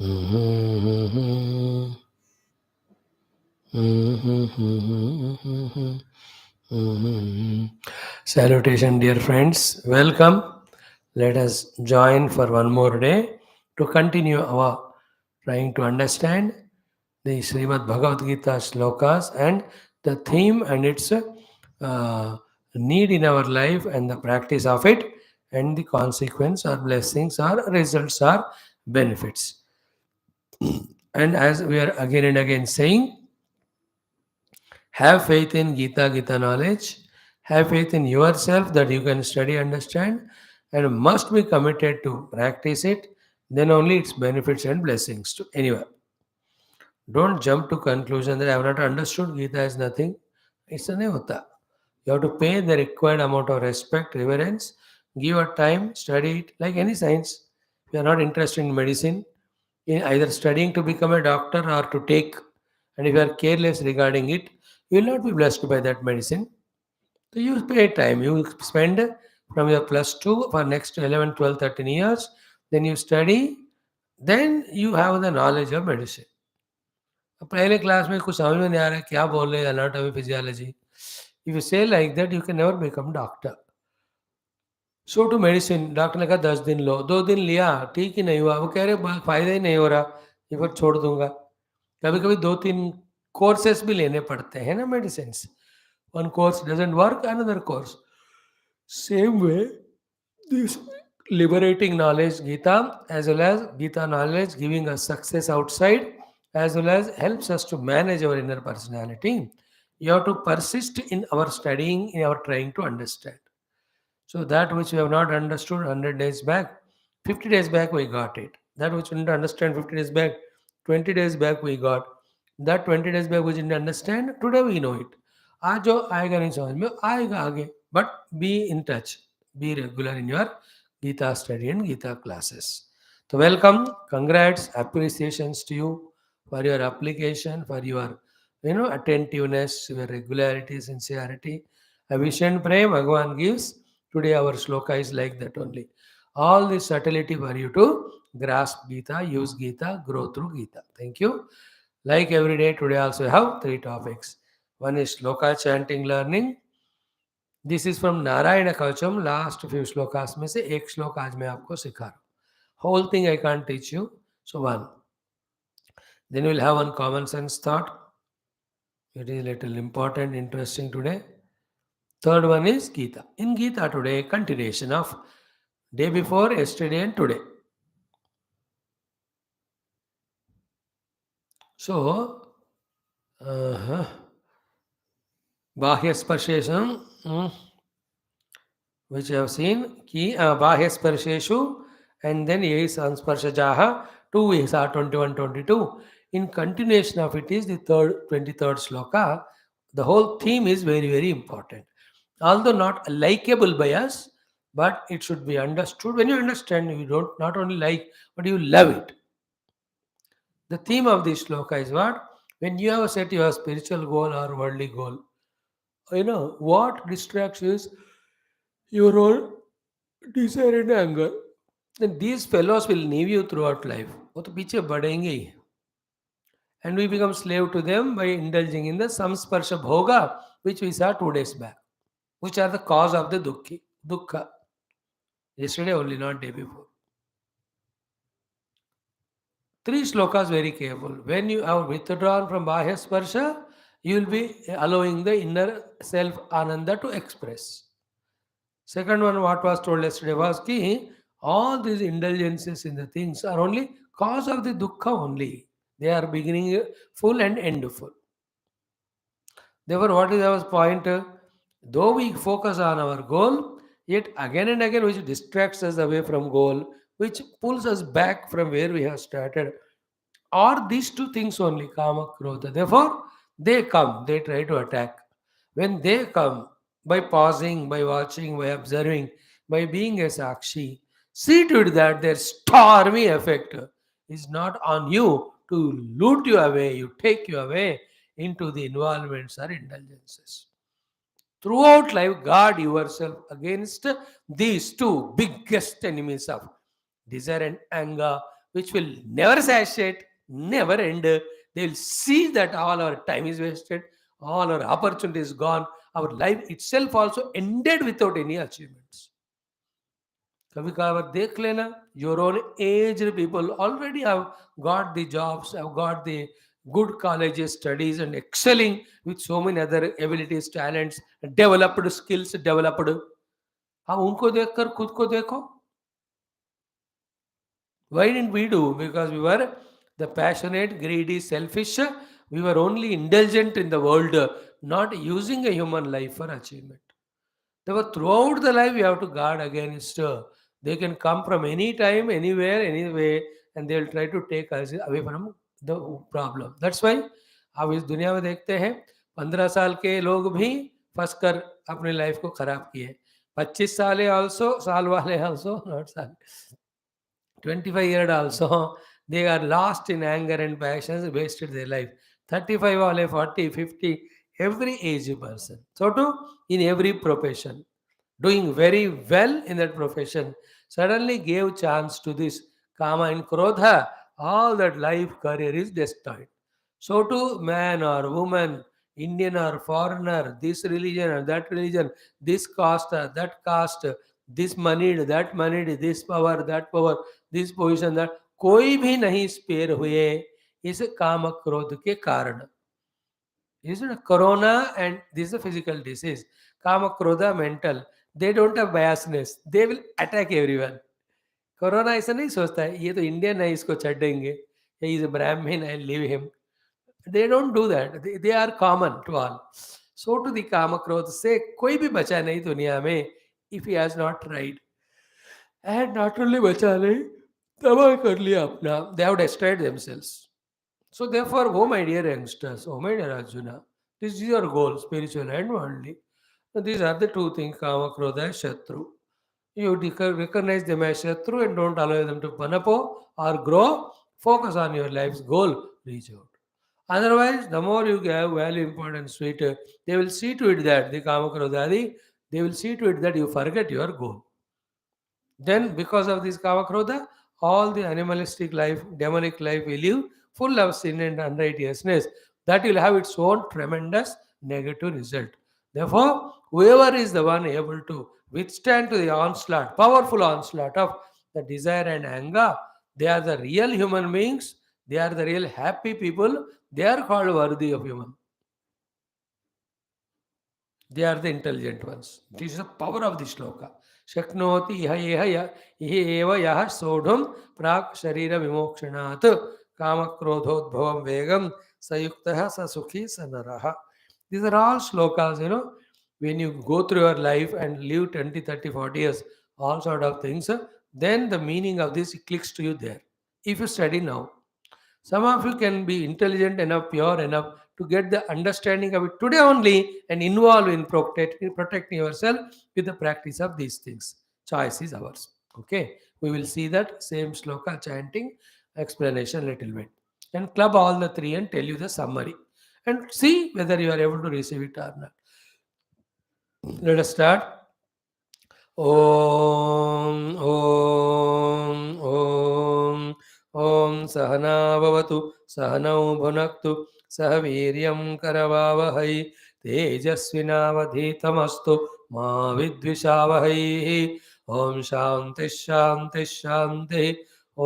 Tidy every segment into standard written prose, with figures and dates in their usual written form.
Mhm. Salutation, dear friends. Welcome. Let us join for one more day to continue our trying to understand the Srimad Bhagavad Gita shlokas and the theme and its need in our life and the practice of it and the consequence or blessings or results or benefits. And as we are again and again saying, have faith in Gita knowledge. Have faith in yourself that you can study, understand, and must be committed to practice it. Then only its benefits and blessings to anyone. Don't jump to conclusion that I have not understood Gita is nothing. It's a nevata. You have to pay the required amount of respect, reverence, give a time, study it like any science. If you are not interested in medicine, in either studying to become a doctor or to take, and if you are careless regarding it, you will not be blessed by that medicine. So you pay time, you spend from your plus 2 for next 11, 12, 13 years, then you study, then you have the knowledge of medicine. अब पहले class में कुछ समझ में नहीं आ रहा है क्या बोल रहे हैं anatomy physiology if you say like that you can never become doctor so to medicine doctor ने कहा 10 दिन लो 2 दिन लिया ठीक ही नहीं हुआ वो कह रहे फायदा ही नहीं हो रहा ये फिर छोड़ दूंगा कभी कभी 2-3 कोर्सेस भी लेने पड़ते हैं ना medicine one course doesn't work another course same way this liberating knowledge Gita as well as Gita knowledge giving us success outside as well as helps us to manage our inner personality. You have to persist in our studying, in our trying to understand. So that which we have not understood 100 days back, 50 days back we got it. That which we didn't understand 50 days back, 20 days back we got. That 20 days back we didn't understand, today we know it. आज जो आएगा नहीं समझ में आएगा आगे. But be in touch. Be regular in your Gita study and Gita classes. So welcome, congrats, appreciations to you for your application, for your attentiveness, your regularity, sincerity. I wish and pray Bhagavan gives. Today our shloka is like that only. All the subtlety for you to grasp Gita, use Gita, grow through Gita. Thank you. Like every day, today also I have 3 topics. One is shloka chanting learning. This is from Narayan Kavacham last few shlokas में से एक श्लोक आज मैं आपको सिखा रहा हूँ whole thing I can't teach you so one then will have one common sense thought it is little important interesting today third one is Gita in Gita today continuation of day before yesterday and today so बाह्य स्पर्शेशम which I have seen, ki bahya sparsheshu, and then ye sansparshajaha, 2 is 21, 22. In continuation of it is the 23rd shloka. The whole theme is very, very important. Although not likable by us, but it should be understood. When you understand, you don't not only like, but you love it. The theme of this shloka is what? When you have set your spiritual goal or worldly goal, what distracts you is your own desire and anger. Then these fellows will leave you throughout life. वो तो पीछे बढ़ेंगे ही. And we become slave to them by indulging in the samsparsha bhoga, which we saw 2 days back, which are the cause of the dukkha. Yesterday only, not day before. 3 shlokas very careful. When you are withdrawn from bahya sparsha, you will be allowing the inner self ananda to express. Second one, what was told yesterday was ki all these indulgences in the things are only cause of the dukkha only. They are beginning full and end full. Therefore, what is our point? Though we focus on our goal, yet again and again which distracts us away from goal, which pulls us back from where we have started, are these 2 things only, kama, krodha. Therefore, they come, they try to attack. When they come, by pausing, by watching, by observing, by being a sakshi, see to it that their stormy effect is not on you to loot you away, you take you away into the involvements or indulgences. Throughout life, guard yourself against these 2 biggest enemies of desire and anger, which will never satiate, never end. They will see that all our time is wasted, all our opportunity is gone, our life itself also ended without any achievements. कभी कभार देख लेना, your own aged people already have got the jobs, have got the good colleges, studies, and excelling with so many other abilities, talents, developed skills developed. हाँ, उनको देखकर खुद को देखो. Why didn't we do? Because we were the passionate, greedy, selfish. We were only indulgent in the world, not using a human life for achievement. Therefore, throughout the life, we have to guard against. They can come from any time, anywhere, anyway, and they will try to take us away from the problem. That's why अब इस दुनिया में देखते हैं 15 साल के लोग भी फंस कर अपनी लाइफ को खराब किए, 25 साल ऑल्सो, साल वाले ऑल्सो, नॉट साल, 25 year also, they are lost in anger and passions, wasted their life. 35 wale, 40, 50, every age person. So too, in every profession, doing very well in that profession, suddenly gave chance to this kama and krodha, all that life career is destroyed. So too, man or woman, Indian or foreigner, this religion or that religion, this caste or that caste, this money, this power, that power, this position, that कोई भी नहीं spare हुए इस काम क्रोध के कारण. Is it corona and this is a physical disease? Kama krodha mental. They don't have biasness. They will attack everyone. Corona ऐसा नहीं सोचता है ये तो इंडियन है इसको छेड़ेंगे, he is a Brahmin, I leave him. They don't do that. They are common to all. So to the kama krodh से कोई भी बचा नहीं दुनिया में if he has not tried. And not only बचा नहीं, तबाह कर लिया अपना. They have destroyed themselves. So therefore, oh my dear youngsters, oh my dear Arjuna, this is your goal, spiritual and worldly. So these are the two things, Kama, Krodha, and Shatru. You recognize them as Shatru and don't allow them to panapo or grow. Focus on your life's goal, reach out. Otherwise, the more you give value, importance to it, they will see to it that the Kama, Krodhadi, they will see to it that you forget your goal. Then, because of this Kavakrodha, all the animalistic life, demonic life will live full of sin and unrighteousness. That will have its own tremendous negative result. Therefore, whoever is the one able to withstand to the onslaught, powerful onslaught of the desire and anger, they are the real human beings. They are the real happy people. They are called worthy of human. They are the intelligent ones. This is the power of the shloka. Shaknoti iha yah sodhum prak sharira vimokshanaat kama krodhodbhavam vegam sayuktaha sa sukhi sanaraha. These are all shlokas, when you go through your life and live 20, 30, 40 years, all sort of things, then the meaning of this clicks to you there. If you study now, some of you can be intelligent enough, pure enough to get the understanding of it today only and involve in protecting yourself with the practice of these things. Choice is ours. Okay, we will see that same shloka chanting explanation little bit and club all the three and tell you the summary and see whether you are able to receive it or not. Let us start. ॐ ॐ ॐ सहना भवतु सहनौ भुनक्तु सह वीर्यं करवावहै तेजस्विनावधीतमस्तु मा विद्विषावहैः ॐ शान्तिः शान्तिः शान्तिः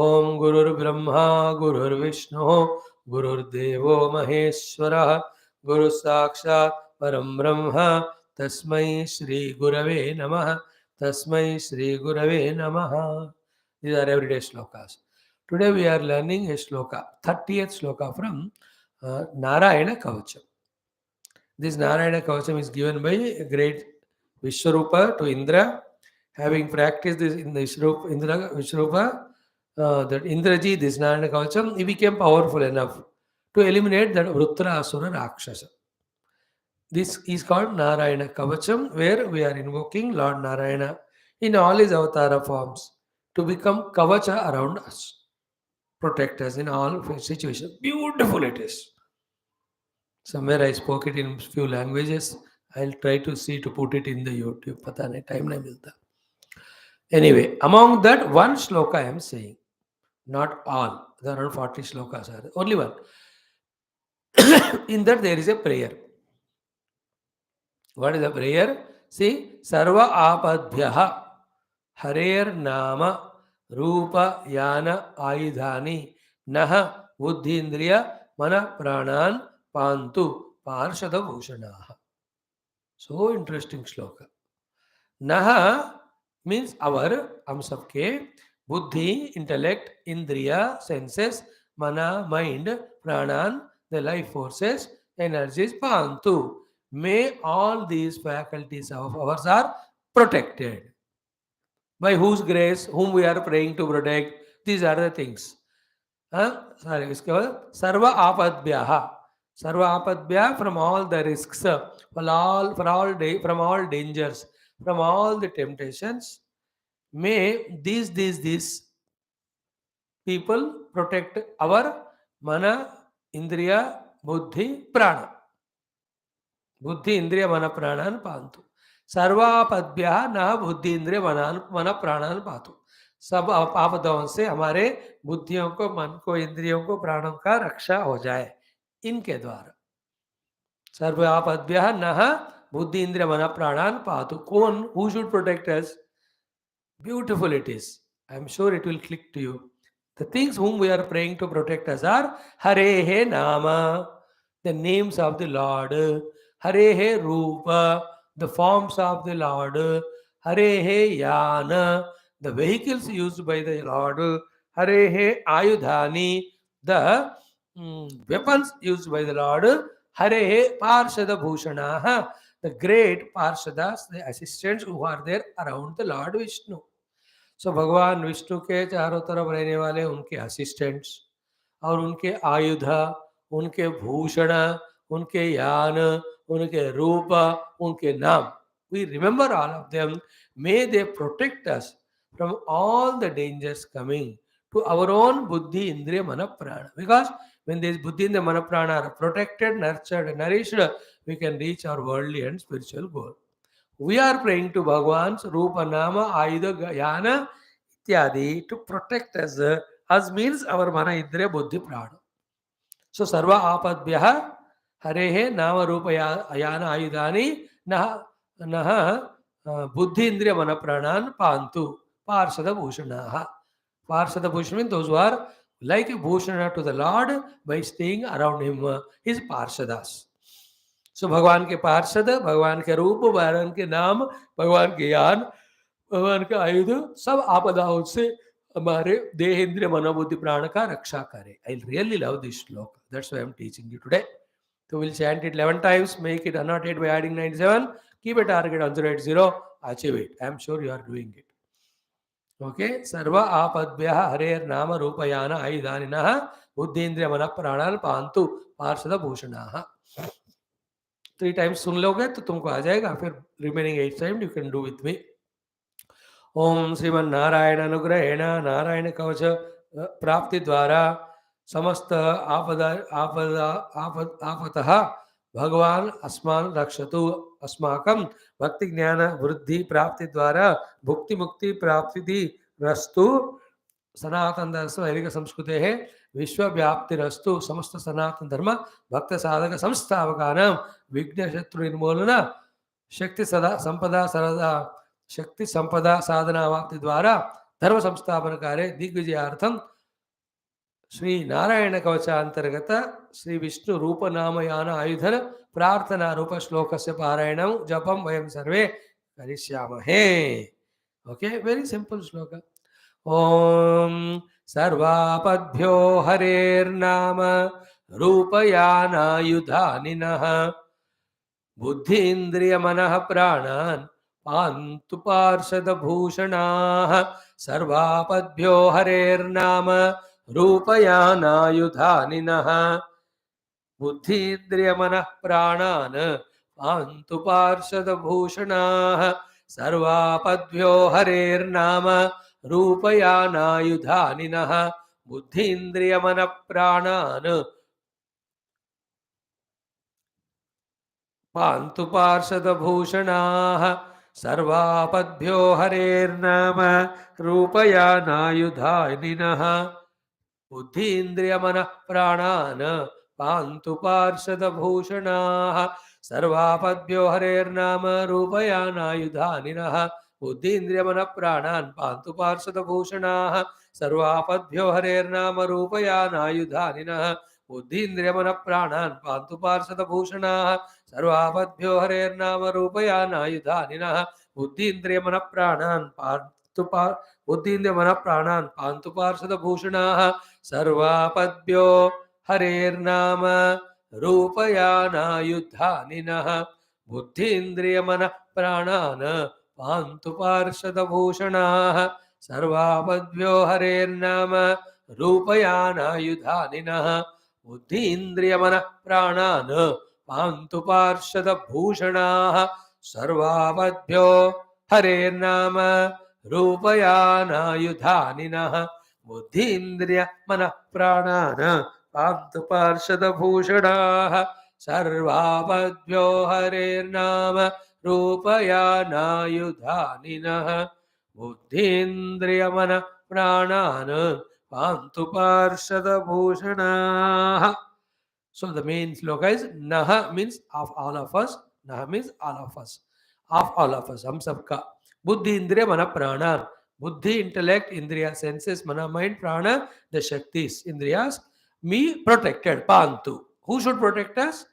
ॐ गुरुर्ब्रह्मा गुरुर्विष्णुः गुरुर्देवो महेश्वरः गुरुसाक्षात् परं ब्रह्म तस्मै श्री गुरवे नमः. Tasmai Shri Gurave Namaha. These are everyday shlokas. Today we are learning a shloka, 30th shloka from Narayana Kavacham. This Narayana Kavacham is given by a great Vishwarupa to Indra. Having practiced this in the Vishwarupa, that Indraji, this Narayana Kavacham, he became powerful enough to eliminate that Vrutra Asura Rakshasa. This is called Narayana Kavacham, where we are invoking Lord Narayana in all his avatara forms to become Kavacha around us, protect us in all situations. Beautiful it is. Somewhere I spoke it in few languages. I'll try to see to put it in the YouTube. Pata nahi, time nahi milta. Anyway, among that one shloka I am saying. Not all. There are around 40 shlokas. Only one. In that there is a prayer. What is the prayer? See, Sarva Apadbhyaha Harer Nama Rupa Yana Ayudhani Naha Buddhindriya Mana Pranan Pantu Parshada Bhushanaha. So interesting shloka. Naha means our, हम सबके, buddhi, intellect, indriya, senses, mana, mind, pranan, the life forces, energies, pantu. May all these faculties of ours are protected. By whose grace, whom we are praying to protect, these are the things. Sorry, इसके बाद सर्व आपद्भ्यः. Sarva apadbhya, from all the risks, from all dangers, from all the temptations. May these people protect our mana, indriya, buddhi, prana. Buddhi, indriya, mana, pranan pantu. सर्वापद्भ्यः न बुद्धि इंद्रिय मन प्राणन पातु. सब आपदाओं से हमारे बुद्धियों को, मन को, इंद्रियों को, प्राणों का रक्षा हो जाए इनके द्वारा. सर्व आपद्भ्यः नः बुद्धि इंद्रिय मन प्राणान पातु. कौन? Who should protect us? Beautiful it is. I am sure it will click to you. The things whom we are praying to protect us are Harehe Nama, the names of the Lord. Harehe Rupa, the forms of the Lord. Harehe Yana, the vehicles used by the Lord. Harehe Ayudhani, the weapons used by the Lord. Harehe Parshada Bhushanaha, the great Parshadas, the assistants who are there around the Lord Vishnu. सो भगवान विष्णु के चारों तरफ रहने वाले उनके assistants और उनके आयुध, उनके भूषण, उनके यान, उनके रूप, उनके नाम. We remember all of them. May they protect us from all the dangers coming to our own buddhi, indriya, mana, prana. Because when these buddhi, indriya, mana, prana are protected, nurtured, nourished, we can reach our worldly and spiritual goal. We are praying to Bhagwan's Rupa Nama Ayudha Yana Ityadi to protect us. As means our Mana Indriya Buddhi Prana. So Sarva Apadbhyaha Harehe Nama Rupa Yana Ayudhani Naha Buddhi Indriya Mana Pranan Pantu Parsada Bhushanaha. Parsada Bhushana means those who are like a Bhushana to the Lord by staying around him, his Parsadas. सो भगवान के पार्षद, भगवान के रूप, भगवान के नाम, भगवान के यान, भगवान का आयुध सब आपदाओं से हमारे देह, इंद्रिय, मनोबुद्धि, प्राण का रक्षा करे. I really love this shloka. That's why I'm teaching you today. So we'll chant it 11 times, make it annotate by adding 97, keep a target on 080, achieve it. I'm sure you are doing it. Okay? Sarva apadbhyaha harer nama rupayana ayudhaninaha buddhendriya mana pranal pantu parsada bhushanaha. 3 times सुन लोगे तो तुमको आ जाएगा. फिर remaining 8 time you can do with me. Om Shriman Narayan अनुग्रहेण नारायण कवच प्राप्ति द्वारा समस्त आपतः भगवान अस्मान् रक्षतु. अस्माकं भक्ति ज्ञान वृद्धि प्राप्ति द्वारा भुक्ति मुक्ति प्राप्ति रस्तु. सनातन धर्म वैदिक संस्कृते है विश्वव्याप्तिरस्तु. समस्त सनातन धर्म भक्त साधक संस्थापकानां विघ्न शत्रु निर्मूलन शक्ति सदा संपदा सरदा शक्ति संपदा साधना वाप्ति द्वारा धर्म संस्थापन कार्य दिग्विजयार्थम श्री नारायण कवचांतर्गत श्री विष्णु रूप नाम यान आयुधन प्रार्थना रूप श्लोकस्य पारायणं जपं वयं सर्वे करिष्यामहे. ओके, वेरी सिंपल श्लोक. ओम सर्वापद्भ्यो हरेर्नाम रूपयानायुधानिनः बुद्धीन्द्रिय मनः प्राणान् पान्तु पार्षदभूषणाः. सर्वापद्भ्यो हरेर्नाम रूपयानायुधानिनः बुद्धीन्द्रिय मनः प्राणान् पान्तु पार्षदभूषणाः. सर्वापद्भ्यो हरेर्नाम रूपयानायुधानिनः बुद्धीन्द्रिय मन प्राणान् पान्तु पार्षदभूषणाः. सर्वापद्भ्यो हरेर्नाम रूपयानायुधानिनः बुद्धीन्द्रियमनः प्राणान् पान्तु पार्षदभूषणाः सर्वापद्भ्यो हरेर्नाम रूपयानायुधानिनः बुद्धीन्द्रियमनः प्राणान् पान्तु पार्षदभूषणाः सर्वापद्भ्यो हरेर्नाम रूपयानायुधानिनः बुद्धीन्द्रियमनः प्राणान् पान्तु पार्षदभूषणाः सर्वापद्भ्यो हरेर्नाम रूपयानायुधानिनः बुद्धीन्द्रियमनः प्राणान् पान्तु बुद्धीन्द्रियमनः प्राणान् पान्तु पार्षदभूषणाः सर्वापद्भ्यो हरेर्नाम रूपयानायुधानिनः बुद्धीन्द्रियमनः प्राणान् पान्तु पार्षदभूषणाः सर्वापद्भ्यो हरेर्नाम रूपयानायुधानिनः बुद्धीन्द्रियमनः प्राणान् पान्तु पार्षदभूषणाः सर्वापद्भ्यो हरेर्नाम रूपयानायुधानिनः बुद्धीन्द्रियमनः प्राणान् पान्तु पार्षदभूषणाः सर्वापद्भ्यो हरेर्नाम रूपयानायुधानिनः बुद्धीन्द्रियमनः प्राणान् पान्तु पार्षदभूषणाः. So the main sloka is Naha means of all of us. Naha means all of us. Of all of us. Hum sabka. Buddhi indriya mana prana. Buddhi, intellect, indriya, senses, mana, mind, prana, the Shaktis, indriyas. Me protected. Pantu. Who should protect us?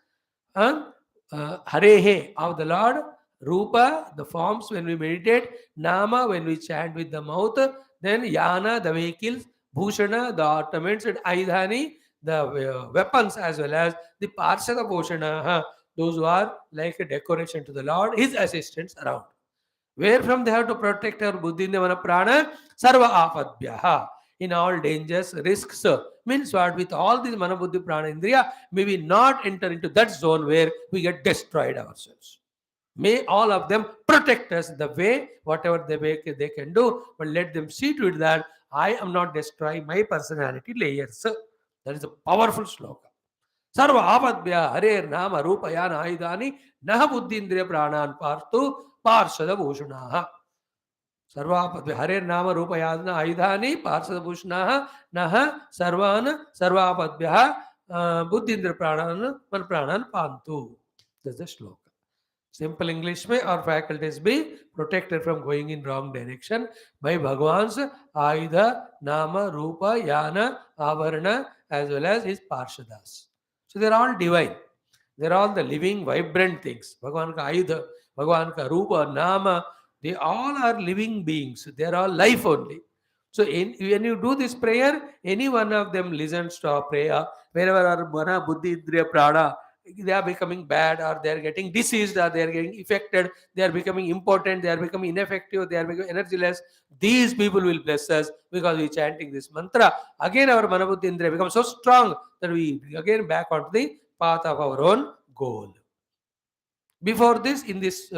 Harehe of the Lord. Rupa, the forms when we meditate. Nama, when we chant with the mouth. Then Yana, the vehicles. Bhushana, the ornaments. And Aidhani, the weapons, as well as the Parshada Bhushana, those who are like a decoration to the Lord, his assistants around. Where from they have to protect our buddhi mana prana? Sarva apadbhyaha. In all dangers, risks. Means what? With all these mana buddhi prana indriya, may we not enter into that zone where we get destroyed ourselves. May all of them protect us the way, whatever they can do, but let them see to it that I am not destroying my personality layers. That is a powerful sloka. Sarva apadbhya harer nama rupayana ayudhani naha buddhindriya pranan partu parshada bhushunaha. Sarvapadbhya harer nama rupayana ayudhani parshada bhushunaha naha sarvapadbhya buddhindriya pranan pantu. That's the sloka. Simple English में our faculties be protected from going in wrong direction by Bhagwan's Aidha, Nama, Rupa, Yana, Avarana as well as his Parshadas. So they are all divine. They are all the living, vibrant things. Bhagwan ka Aidha, Bhagwan ka Rupa, Nama, they all are living beings. They are all life only. So when you do this prayer, any one of them listens to our prayer, wherever our Mana, Buddhi, Indriya, Prana, they are becoming bad or they are getting diseased or they are getting affected, they are becoming impotent, they are becoming ineffective, they are becoming energyless. These people will bless us because we are chanting this mantra. Again our Manabuddhi Indriya becomes so strong that we again back onto the path of our own goal. Before this, in this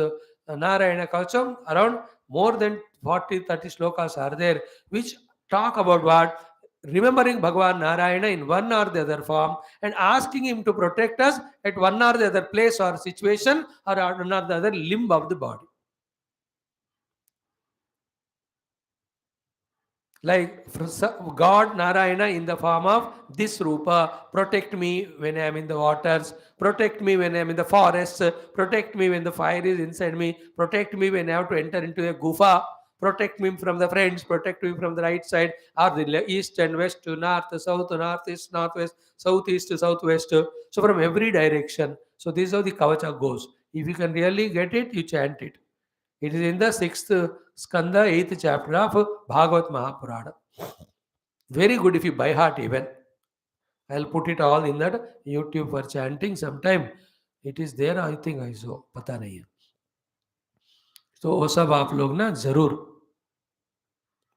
Narayana Kavacham, around more than 40-30 slokas are there which talk about what? Remembering Bhagavan Narayana in one or the other form and asking him to protect us at one or the other place or situation or one or the other limb of the body. Like God Narayana in the form of this Rupa, protect me when I am in the waters, protect me when I am in the forests, protect me when the fire is inside me, protect me when I have to enter into a gufa, protect me from the friends, protect me from the right side or the east and west to north, south, northeast, northwest, southeast to southwest. So from every direction. So this is how the Kavacha goes. If you can really get it, you chant it. It is in the 6th skanda, 8th chapter of Bhagavat Mahapurana. Very good if you by heart even. I'll put it all in that YouTube for chanting sometime. It is there, I think I saw. पता नहीं है. तो वो सब आप लोग ना जरूर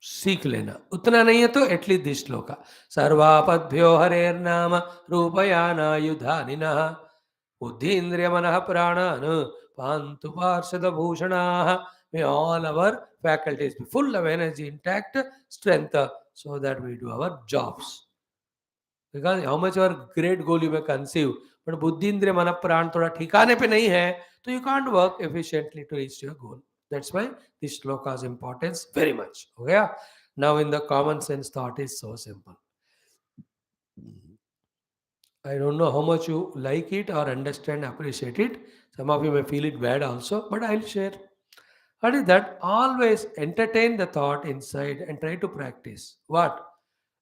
सीख लेना. उतना नहीं है तो एटलीस्ट दिस श्लोका. सर्वापद्भ्यो हरेर्नाम रूपयानायुधानिनः बुद्धीन्द्रिय मनः प्राणान् Pantu Parshada Bhushanaha. May all our faculties be full of energy, intact, strength, so that we do our jobs. Because how much our great goal you may conceive, but Buddhi Indriya Mana Pran thoda ठिकाने पे नहीं है, so you can't work efficiently to reach your goal. That's why this shloka's importance very much. Okay? Now in the common sense thought is so simple. I don't know how much you like it or understand, appreciate it. Some of you may feel it bad also, but I'll share. What is that? Always entertain the thought inside and try to practice. What?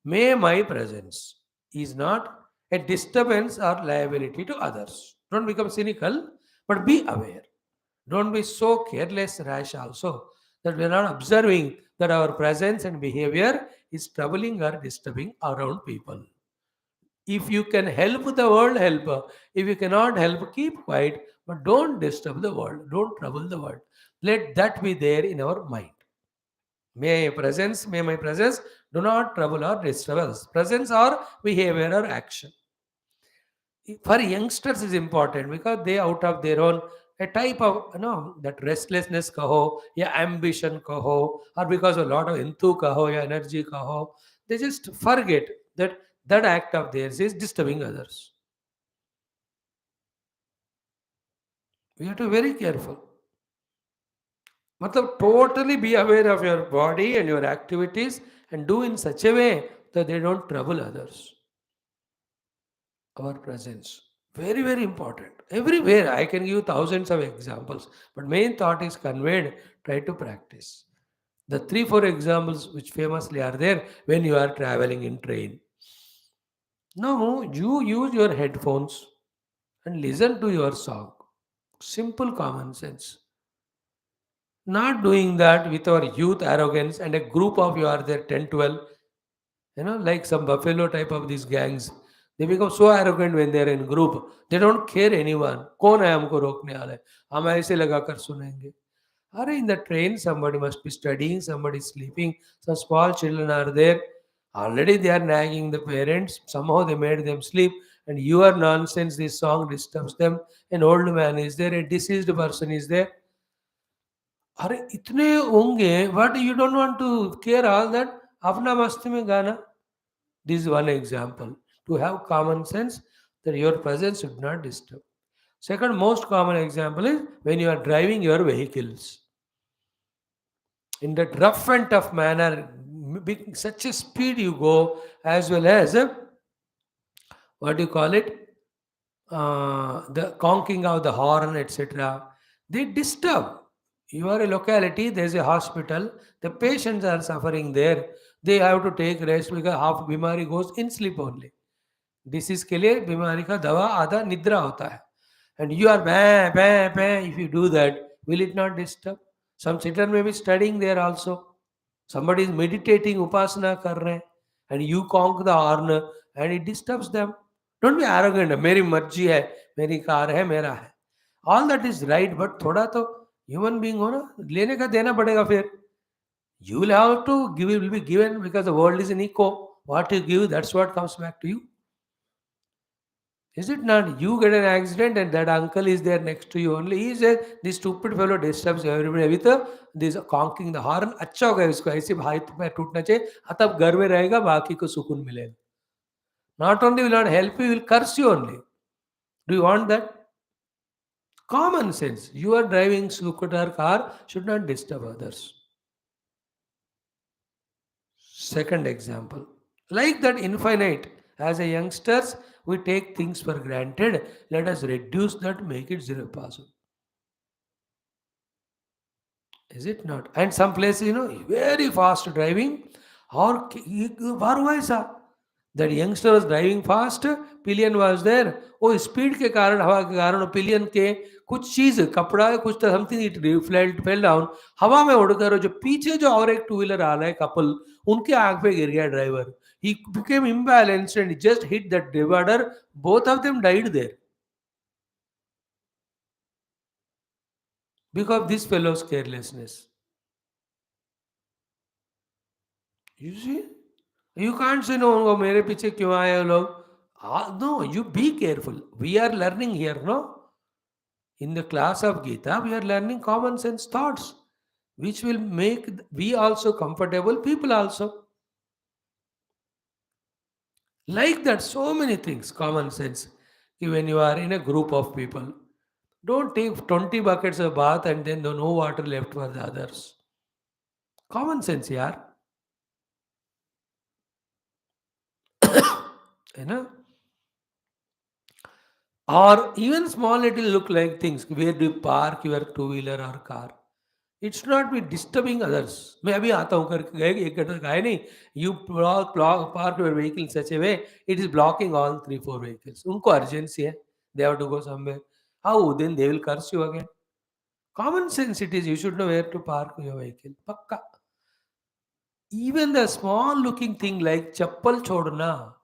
May my presence is not a disturbance or liability to others. Don't become cynical, but be aware. Don't be so careless, rash also, that we are not observing that our presence and behavior is troubling or disturbing around people. If you can help the world, help. If you cannot help, keep quiet, but don't disturb the world. Don't trouble the world. Let that be there in our mind. May my presence do not trouble or disturb us. Presence or behavior or action. For youngsters is important because they out of their own a type of that restlessness kaho ya ambition kaho or because of a lot of enthu kaho ya energy kaho, they just forget that that act of theirs is disturbing others. We have to be very careful. Matlab, totally be aware of your body and your activities and do in such a way that they don't trouble others. Our presence. Very, very important. Everywhere. I can give thousands of examples. But main thought is conveyed. Try to practice. The three, four examples which famously are there when you are traveling in train. Now you use your headphones and listen to your song. Simple common sense. Not doing that with our youth arrogance and a group of you are there 10, 12. Like some buffalo type of these gangs. They become so arrogant when they're in group. They don't care anyone. कौन है हमको रोकने वाला है? हम ऐसे लगाकर सुनेंगे. Are in the train, somebody must be studying, somebody is sleeping, some small children are there. Already they are nagging the parents. Somehow they made them sleep. And your nonsense, this song disturbs them. An old man is there, a deceased person is there. अरे इतने होंगे but you don't want to care all that अपना मस्ती में गाना. This is one example. To have common sense that your presence should not disturb. Second most common example is when you are driving your vehicles. In that rough and tough manner, such a speed you go, as well as what do you call it? The conking of the horn, etc. They disturb. You are a locality, there is a hospital, the patients are suffering there. They have to take rest because half bimari goes in sleep only. Disease के लिए बीमारी का दवा आधा निद्रा होता है and you are by if you do that will it not disturb some children may be studying there also somebody is meditating upasana कर रहे हैं and you conk the horn and it disturbs them. Don't be arrogant. मेरी मर्जी है मेरी car है मेरा है all that is right but थोड़ा तो human being हो ना लेने का देना पड़ेगा फिर you will have to give will be given because the world is an eco what you give that's what comes back to you. Is it not? You get an accident and that uncle is there next to you only. He says, this stupid fellow disturbs everybody with this conking the horn. अच्छा होगा इसको ऐसे हाथ पैर टूटना चाहिए तब घर में रहेगा बाकी को सुकून मिलेगा. Not only will not help you, will curse you only. Do you want that? Common sense. You are driving scooter car should not disturb others. Second example. Like that infinite. As a youngsters, we take things for granted. Let us reduce that, make it zero possible. Is it not? And some places, very fast driving. Or Varvaisa. That youngster was driving fast, pillion was there. वो speed के कारण हवा के कारण pillion के कुछ चीज कपड़ा कुछ तो समथिंग इट फेल डाउन हवा में उड़कर जो पीछे जो और एक टू व्हीलर आ रहा है कपल उनके आंख पे गिर गया driver. He became imbalanced and just hit that divider. Both of them died there because of this fellow's carelessness. You see? You can't say no, वो मेरे पीछे क्यों आए वो लोग. No, you be careful. We are learning here, no? In the class of Geetha, we are learning common sense thoughts, which will make we also comfortable, people also. Like that, so many things, common sense. When you are in a group of people, don't take 20 buckets of bath and then no water left for the others. Common sense, yaar. You know? Or even small it'll look like things. Where do you park your two-wheeler or car? It should not be disturbing others. मैं अभी आता हूँ करके गए एक घंटा का है नहीं. You park your vehicle in such a way it is blocking all 3 4 vehicles. उनको urgency है. They have to go somewhere. How? Then they will curse you again. Common sense it is. You should know where to park your vehicle. पक्का. Even the small looking thing like चप्पल छोड़ना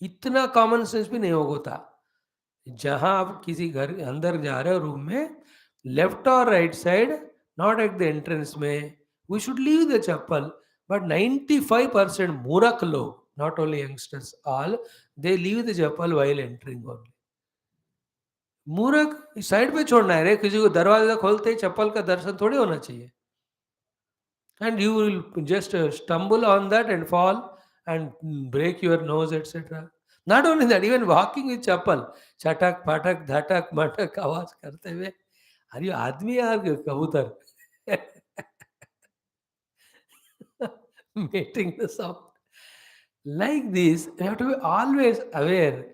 इतना common sense भी नहीं होता. जहाँ आप किसी घर अंदर जा रहे हो रूम में, लेफ्ट और right side, not at the entrance में, we should leave the chappal. But 95% मूर्ख लोग, not only youngsters, all they leave the chappal while entering only. मूर्ख साइड पे छोड़ना है रे. किसी को दरवाजा खोलते ही चप्पल का दर्शन थोड़ी होना चाहिए. And you will just stumble on that and fall and break your nose, etc. Not only that, even walking with chappal, chatak, patak, dhatak, matak, आवाज करते हुए, are you आदमी या कबूतर? Making the sound. Like this, we have to be always aware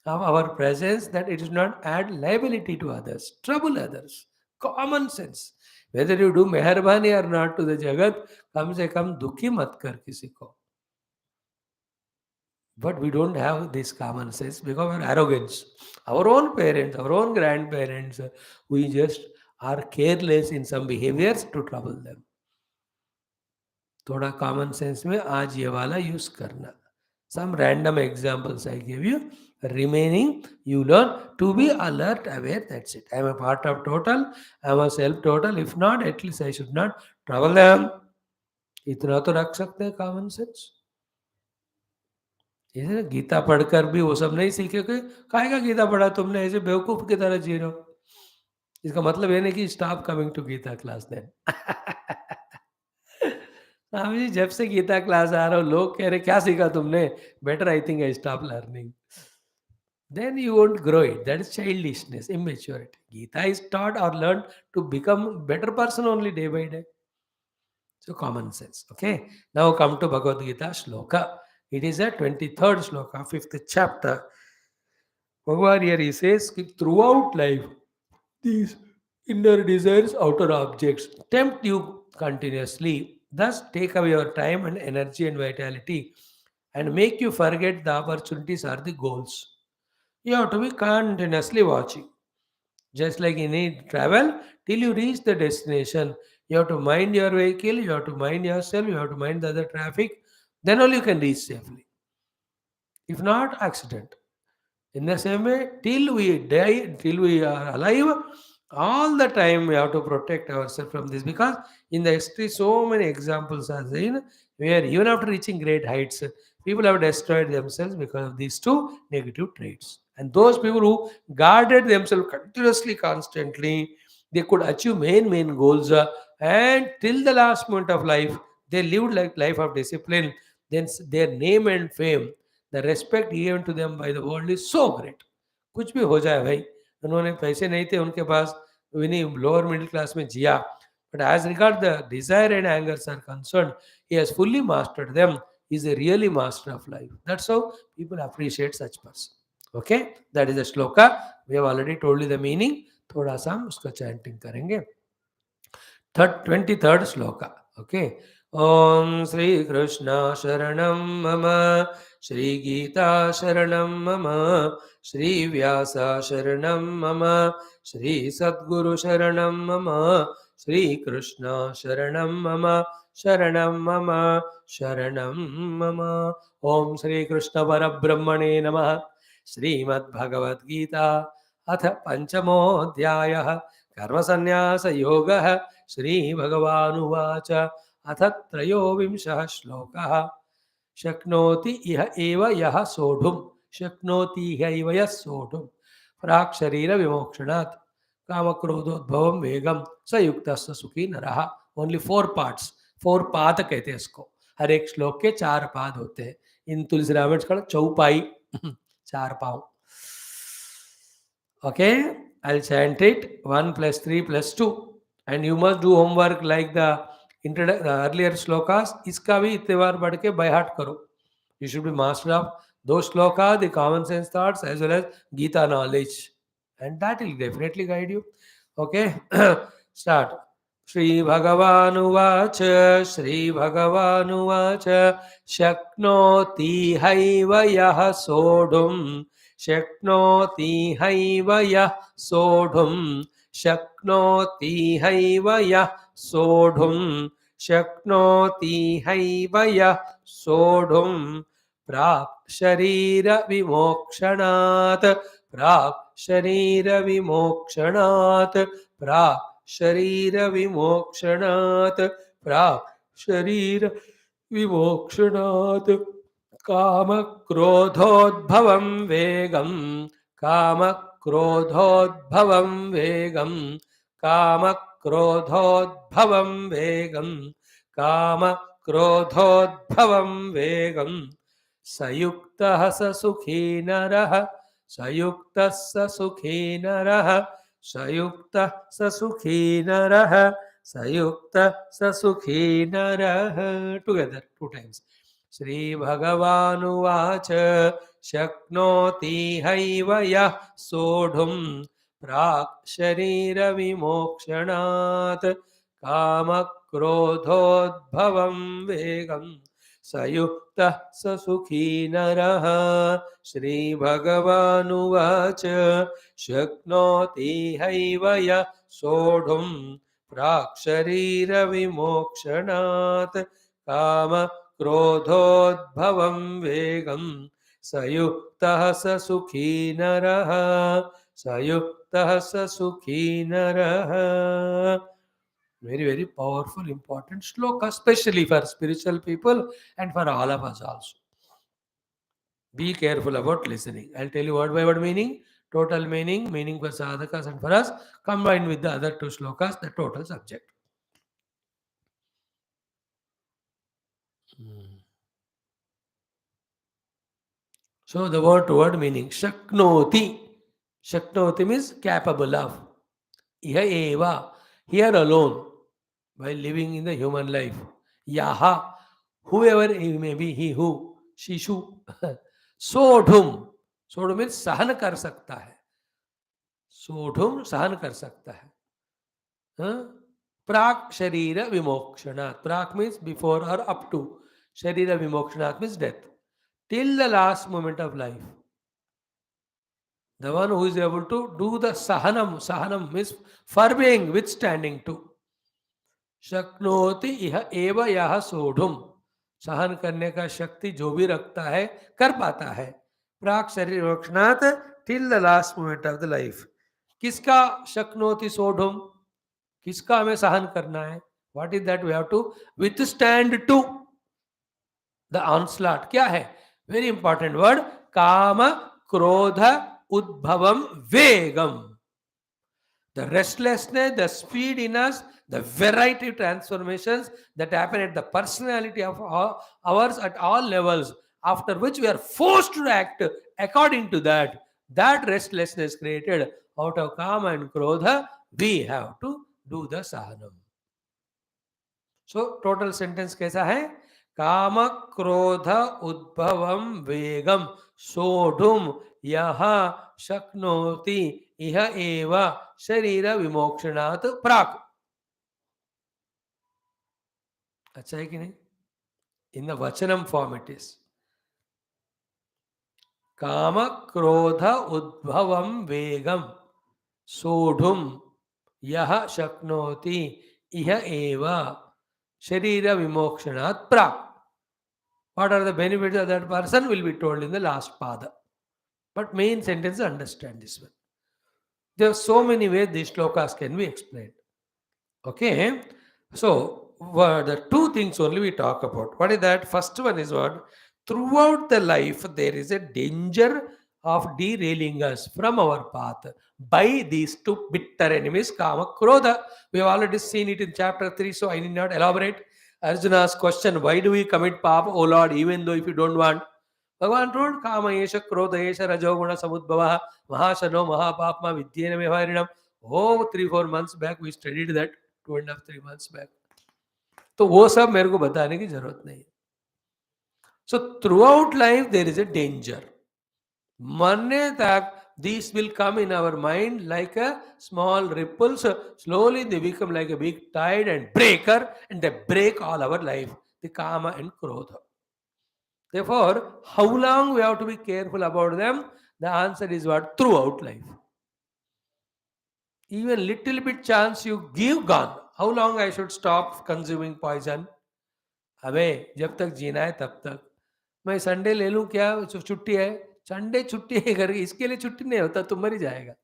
of our presence, that it does not add liability to others, trouble others. Common sense. Whether you do मेहरबानी or not to the जगत, कम से कम दुखी मत कर किसी को. But we don't have this common sense because of our arrogance. Our own parents, our own grandparents, we just are careless in some behaviors to trouble them. थोड़ा common sense में आज ये वाला यूज करना. Some random examples I give you. Remaining, you learn to be alert, aware. That's it. I am a part of total. I am a self total. If not, at least I should not trouble them. इतना तो रख सकते हैं common sense. इसे गीता पढ़कर भी वो सब नहीं सीखे कि काहे का गीता पढ़ा तुमने, ऐसे बेवकूफ की तरह जी रहे हो. इसका मतलब ये नहीं कि stop coming to Gita class then. हाँ जी, जब से गीता क्लास आ रहा हूँ लोग कह रहे क्या सीखा तुमने, better I think I stop learning. Then you won't grow it. That is childishness, immaturity. Gita is taught or learned to become better person only day by day. So common sense. Okay. Now come to Bhagavad Gita Shloka. It is a 23rd Shloka, 5th chapter. Bhagavan here he says, throughout life, these inner desires, outer objects tempt you continuously, thus take away your time and energy and vitality and make you forget the opportunities or the goals. You have to be continuously watching. Just like in any travel, till you reach the destination, you have to mind your vehicle, you have to mind yourself, you have to mind the other traffic, then only you can reach safely. If not, accident. In the same way, till we die, till we are alive, all the time we have to protect ourselves from this, because in the history, so many examples are seen where even after reaching great heights, people have destroyed themselves because of these two negative traits. And those people who guarded themselves continuously, constantly, they could achieve main goals, and till the last moment of life, they lived like life of discipline. Then their name and fame, the respect given to them by the world is so great. कुछ भी हो जाए भाई, उन्होंने पैसे नहीं थे उनके पास, उन्हीं लोअर मिडिल क्लास में जिया, but as regard the desire and angers are concerned, he has fully mastered them. He is a really master of life. That's how people appreciate such person. Okay, that is the shloka. We have already told you the meaning. थोड़ा सा हम उसका chanting करेंगे. 23rd shloka. Okay. ओम श्री कृष्ण शरणं मम, श्री गीता शरणं मम, श्री व्यास शरणं मम, श्री सद्गुरु शरणं मम, श्री कृष्ण शरणं मम, शरणं मम, शरणं मम. ओम श्री कृष्ण परब्रह्मणे नमः. श्रीमद्भगवद्गीता अथ पंचमोऽध्यायः. कर्मसन्न्यासयोगः. श्रीभगवानुवाच अथ त्रयोविंशः श्लोकः. शक्नोति इह एव यः सोढुं, शक्नोति इह एव यः सोढुं प्राक् शरीर विमोक्षणात् कामक्रोधोद्भवं वेगं स युक्तः सुखी नरः. ओनली 4 पार्ट्स, 4 पाद कहते हैं इसको. हर एक श्लोक के 4 पाद होते हैं. इन तुलसी रामायण का चौपाई, 4 पाव. Okay, I'll chant it 1 plus 3 plus 2, and you must do homework like the earlier shlokas. इसका भी इतने बार पढ़ के by heart करो. You should be master of Those shloka, the common sense thoughts as well as Gita knowledge. And that will definitely guide you. Okay, start. Shri Bhagavanuvacha, Shri Bhagavanuvacha, Shaknoti haivayah sodhum, Shaknoti haivayah sodhum, Shaknoti haivayah sodhum, Shaknoti haivayah sodhum, प्राक् शरीर विमोक्षणात् प्राक् शरीर विमोक्षणात् प्राक् शरीर विमोक्षणात् प्राक् शरीर विमोक्षणात् काम क्रोधोद्भवं वेगं काम क्रोधोद्भवं वेगं काम क्रोधोद्भवं वेगं काम क्रोधोद्भवं वेगं सयुक्तः स सुखी नरः सयुक्तः स सुखी नरः सयुक्तः स सुखी नरः सयुक्तः स सुखी नरः टुगेदर टू टाइम्स श्री भगवानुवाच शक्नोति हैव यः सोढुं प्राक् शरीर विमोक्षणात् कामक्रोधोद्भवं वेगं सयुक्तः स सुखी नरः श्रीभगवानुवाच शक्नोति हैव यः सोढुं प्राक् शरीरविमोक्षणात् कामक्रोधोद्भवं वेगं सयुक्तः स सुखी नरः सयुक्तः स सुखी नरः. Very, very powerful, important shloka, especially for spiritual people and for all of us also. Be careful about listening. I'll tell you word by word meaning, total meaning, meaning for sadhakas and for us, combined with the other two shlokas, the total subject. So the word to word meaning, shaknoti. Shaknoti means capable of. Iha eva, here alone, while living in the human life. Yaha, whoever he may be, he who, shishu. सोढ़ुम, सोढ़ means सहन कर सकता है, सोढ़ुम सहन कर सकता है. प्राक शरीर विमोक्षणात्, प्राक मीन्स बिफोर और अप टू, शरीर विमोक्षणात् means death, till the last moment of life. The one who is able to do the sahanam, sahanam means forbearing, withstanding to. शक्नोति इह एव यह सोढ़ुम, सहन करने का शक्ति जो भी रखता है कर पाता है. प्राक शरीर विमोक्षणात्, till the last moment of the life. किसका शक्नोति सोढ़ुम, किसका हमें सहन करना है? What is that? We have to withstand to the onslaught. क्या है? वेरी इंपॉर्टेंट वर्ड, काम क्रोध उद्भवम वेगम. The restlessness, the speed in us, the variety of transformations that happen at the personality of ours at all levels, after which we are forced to act according to that. That restlessness created out of kama and krodha, we have to do the sahanam. So, total sentence कैसा है? काम क्रोध उद्भवम वेगम सोढ़ुम यह शक्नोति इह एव शरीर विमोक्षणात् प्राक. अच्छा है कि नहीं? इन द वचनम फॉर्म इट इज काम क्रोध उद्भवम वेगम सोढ़ुम यह शक्नोति इह एव शरीर विमोक्षणात् प्राक. What are the benefits of that person will be told in the last pada. But main sentence, understand this one. There are so many ways these shlokas can be explained. Okay, so the two things only we talk about. What is that? First one is what? Throughout the life, there is a danger of derailing us from our path by these two bitter enemies, Kama, Krodha. We have already seen it in chapter 3, so I need not elaborate. Arjuna's question, why do we commit papa, O Lord, even though if you don't want? Bhagavan told, Kama yesha, Krodha yesha, Rajoguna samudbhava, Mahashano, Mahapapma, Vidyena Mevarinam. Oh, 3-4 months back, we studied that, 2.5-3 months back. तो वो सब मेरे को बताने की जरूरत नहीं. So throughout life there is a danger. Marne tak, these will come in our mind like a small ripples. Slowly they become like a big tide and breaker, and they break all our life. The kama and krodha. Therefore, how long we have to be careful about them? The answer is what? Throughout life. Even little bit chance you give, gone. How long I should stop consuming poison? अबे जब तक जीना है तब तक. मैं Sunday ले लूं क्या? छुट्टी है. संडे छुट्टी है घर की. इसके लिए छुट्टी नहीं होता, तुम मर ही जाएगा.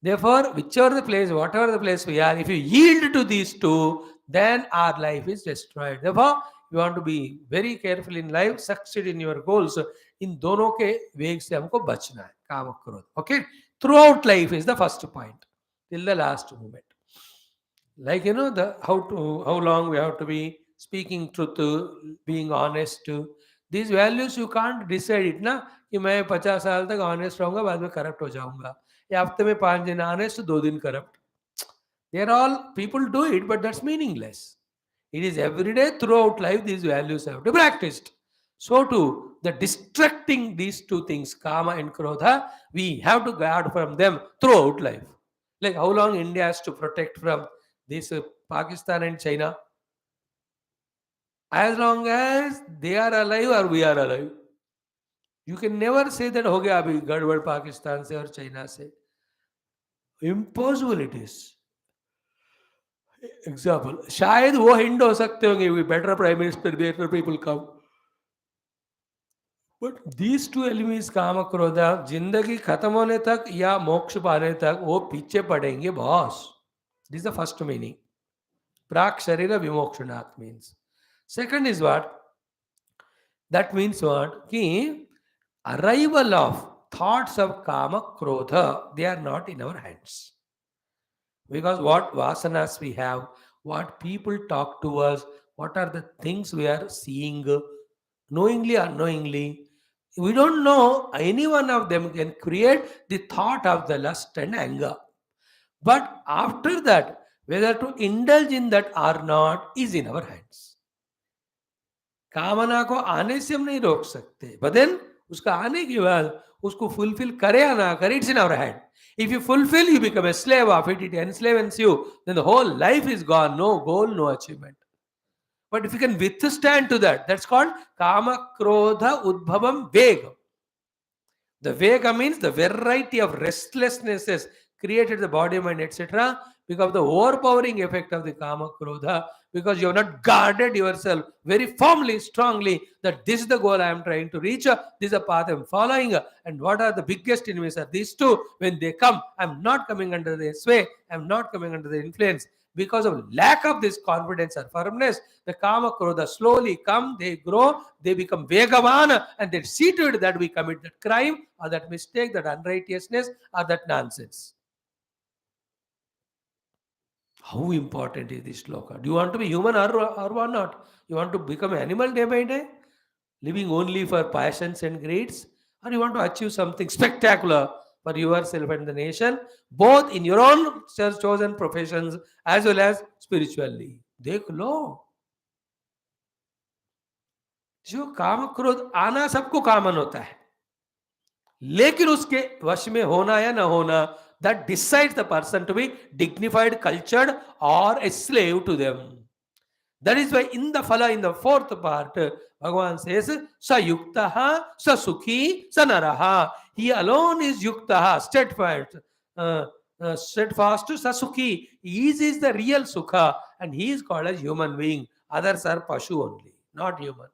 Therefore, whichever the place, whatever the place we are, if you yield to these two, then our life is destroyed. Therefore, you want to be very careful in life, succeed in your goals. इन दोनों के वेग से हमको बचना है. काम क्रोध. Okay? Throughout life is the first point till the last moment. Like the how long we have to be speaking truth, being honest. These values you can't decide it ना कि मैं 50 साल तक honest रहूंगा, बाद में corrupt हो जाऊंगा, या हफ्ते में 5 दिन honest, 2 दिन corrupt. They're all people do it, but that's meaningless. It is every day throughout life these values have to be practiced. So too, the distracting these two things, kama and krodha, we have to guard from them throughout life. Like how long India has to protect from this Pakistan and China? As long as they are alive or we are alive. You can never say that हो गया अभी गड़बड़ पाकिस्तान से और China से. Impossible it is. Example, शायद वो hind हो सकते होंगे, we better prime minister, better people come, but these two elements काम क्रोधा जिंदगी खत्म होने तक या मोक्ष पाने तक वो पीछे पड़ेंगे boss. This the first meaning. प्राक शरीर विमोक्षणात् means. Second is what? That means what कि arrival of thoughts of kaam krodh, they are not in our hands. Because what vasanas we have, what people talk to us, what are the things we are seeing, knowingly or unknowingly, we don't know. Any one of them can create the thought of the lust and anger. But after that, whether to indulge in that or not is in our hands. कामना को आने से हम नहीं रोक सकते, but then उसका आने के बाद उसको फुलफिल करे या ना करे, it's in our hand. If you fulfill, you become a slave of it, it enslaves you, then the whole life is gone, no goal, no achievement. But if you can withstand to that, that's called kama krodha udbhavam vega. The vega means the variety of restlessnesses created the body, mind, etc. because of the overpowering effect of the kama krodha, because you have not guarded yourself very firmly, strongly, that this is the goal I am trying to reach, this is the path I am following, and what are the biggest enemies are these two. When they come, I am not coming under their sway, I am not coming under their influence. Because of lack of this confidence or firmness, the kama krodha slowly come, they grow, they become vegavan, and they see to it that we commit that crime or that mistake, that unrighteousness or that nonsense. How important is this shloka? Do you want to be human or not? You want to become animal day by day, living only for passions and greeds? Or you want to achieve something spectacular for yourself and the nation, both in your own chosen professions as well as spiritually? देख लो, जो काम क्रोध आना सबको common होता है, लेकिन उसके वश में होना या ना होना, that decides the person to be dignified, cultured, or a slave to them. That is why in the phala, in the fourth part, Bhagavan says, Sa yuktaha, sa sukhi, sa naraha. He alone is yuktaha, steadfast, steadfast, sa sukhi. He is the real sukha, and he is called as human being. Others are pashu only, not human.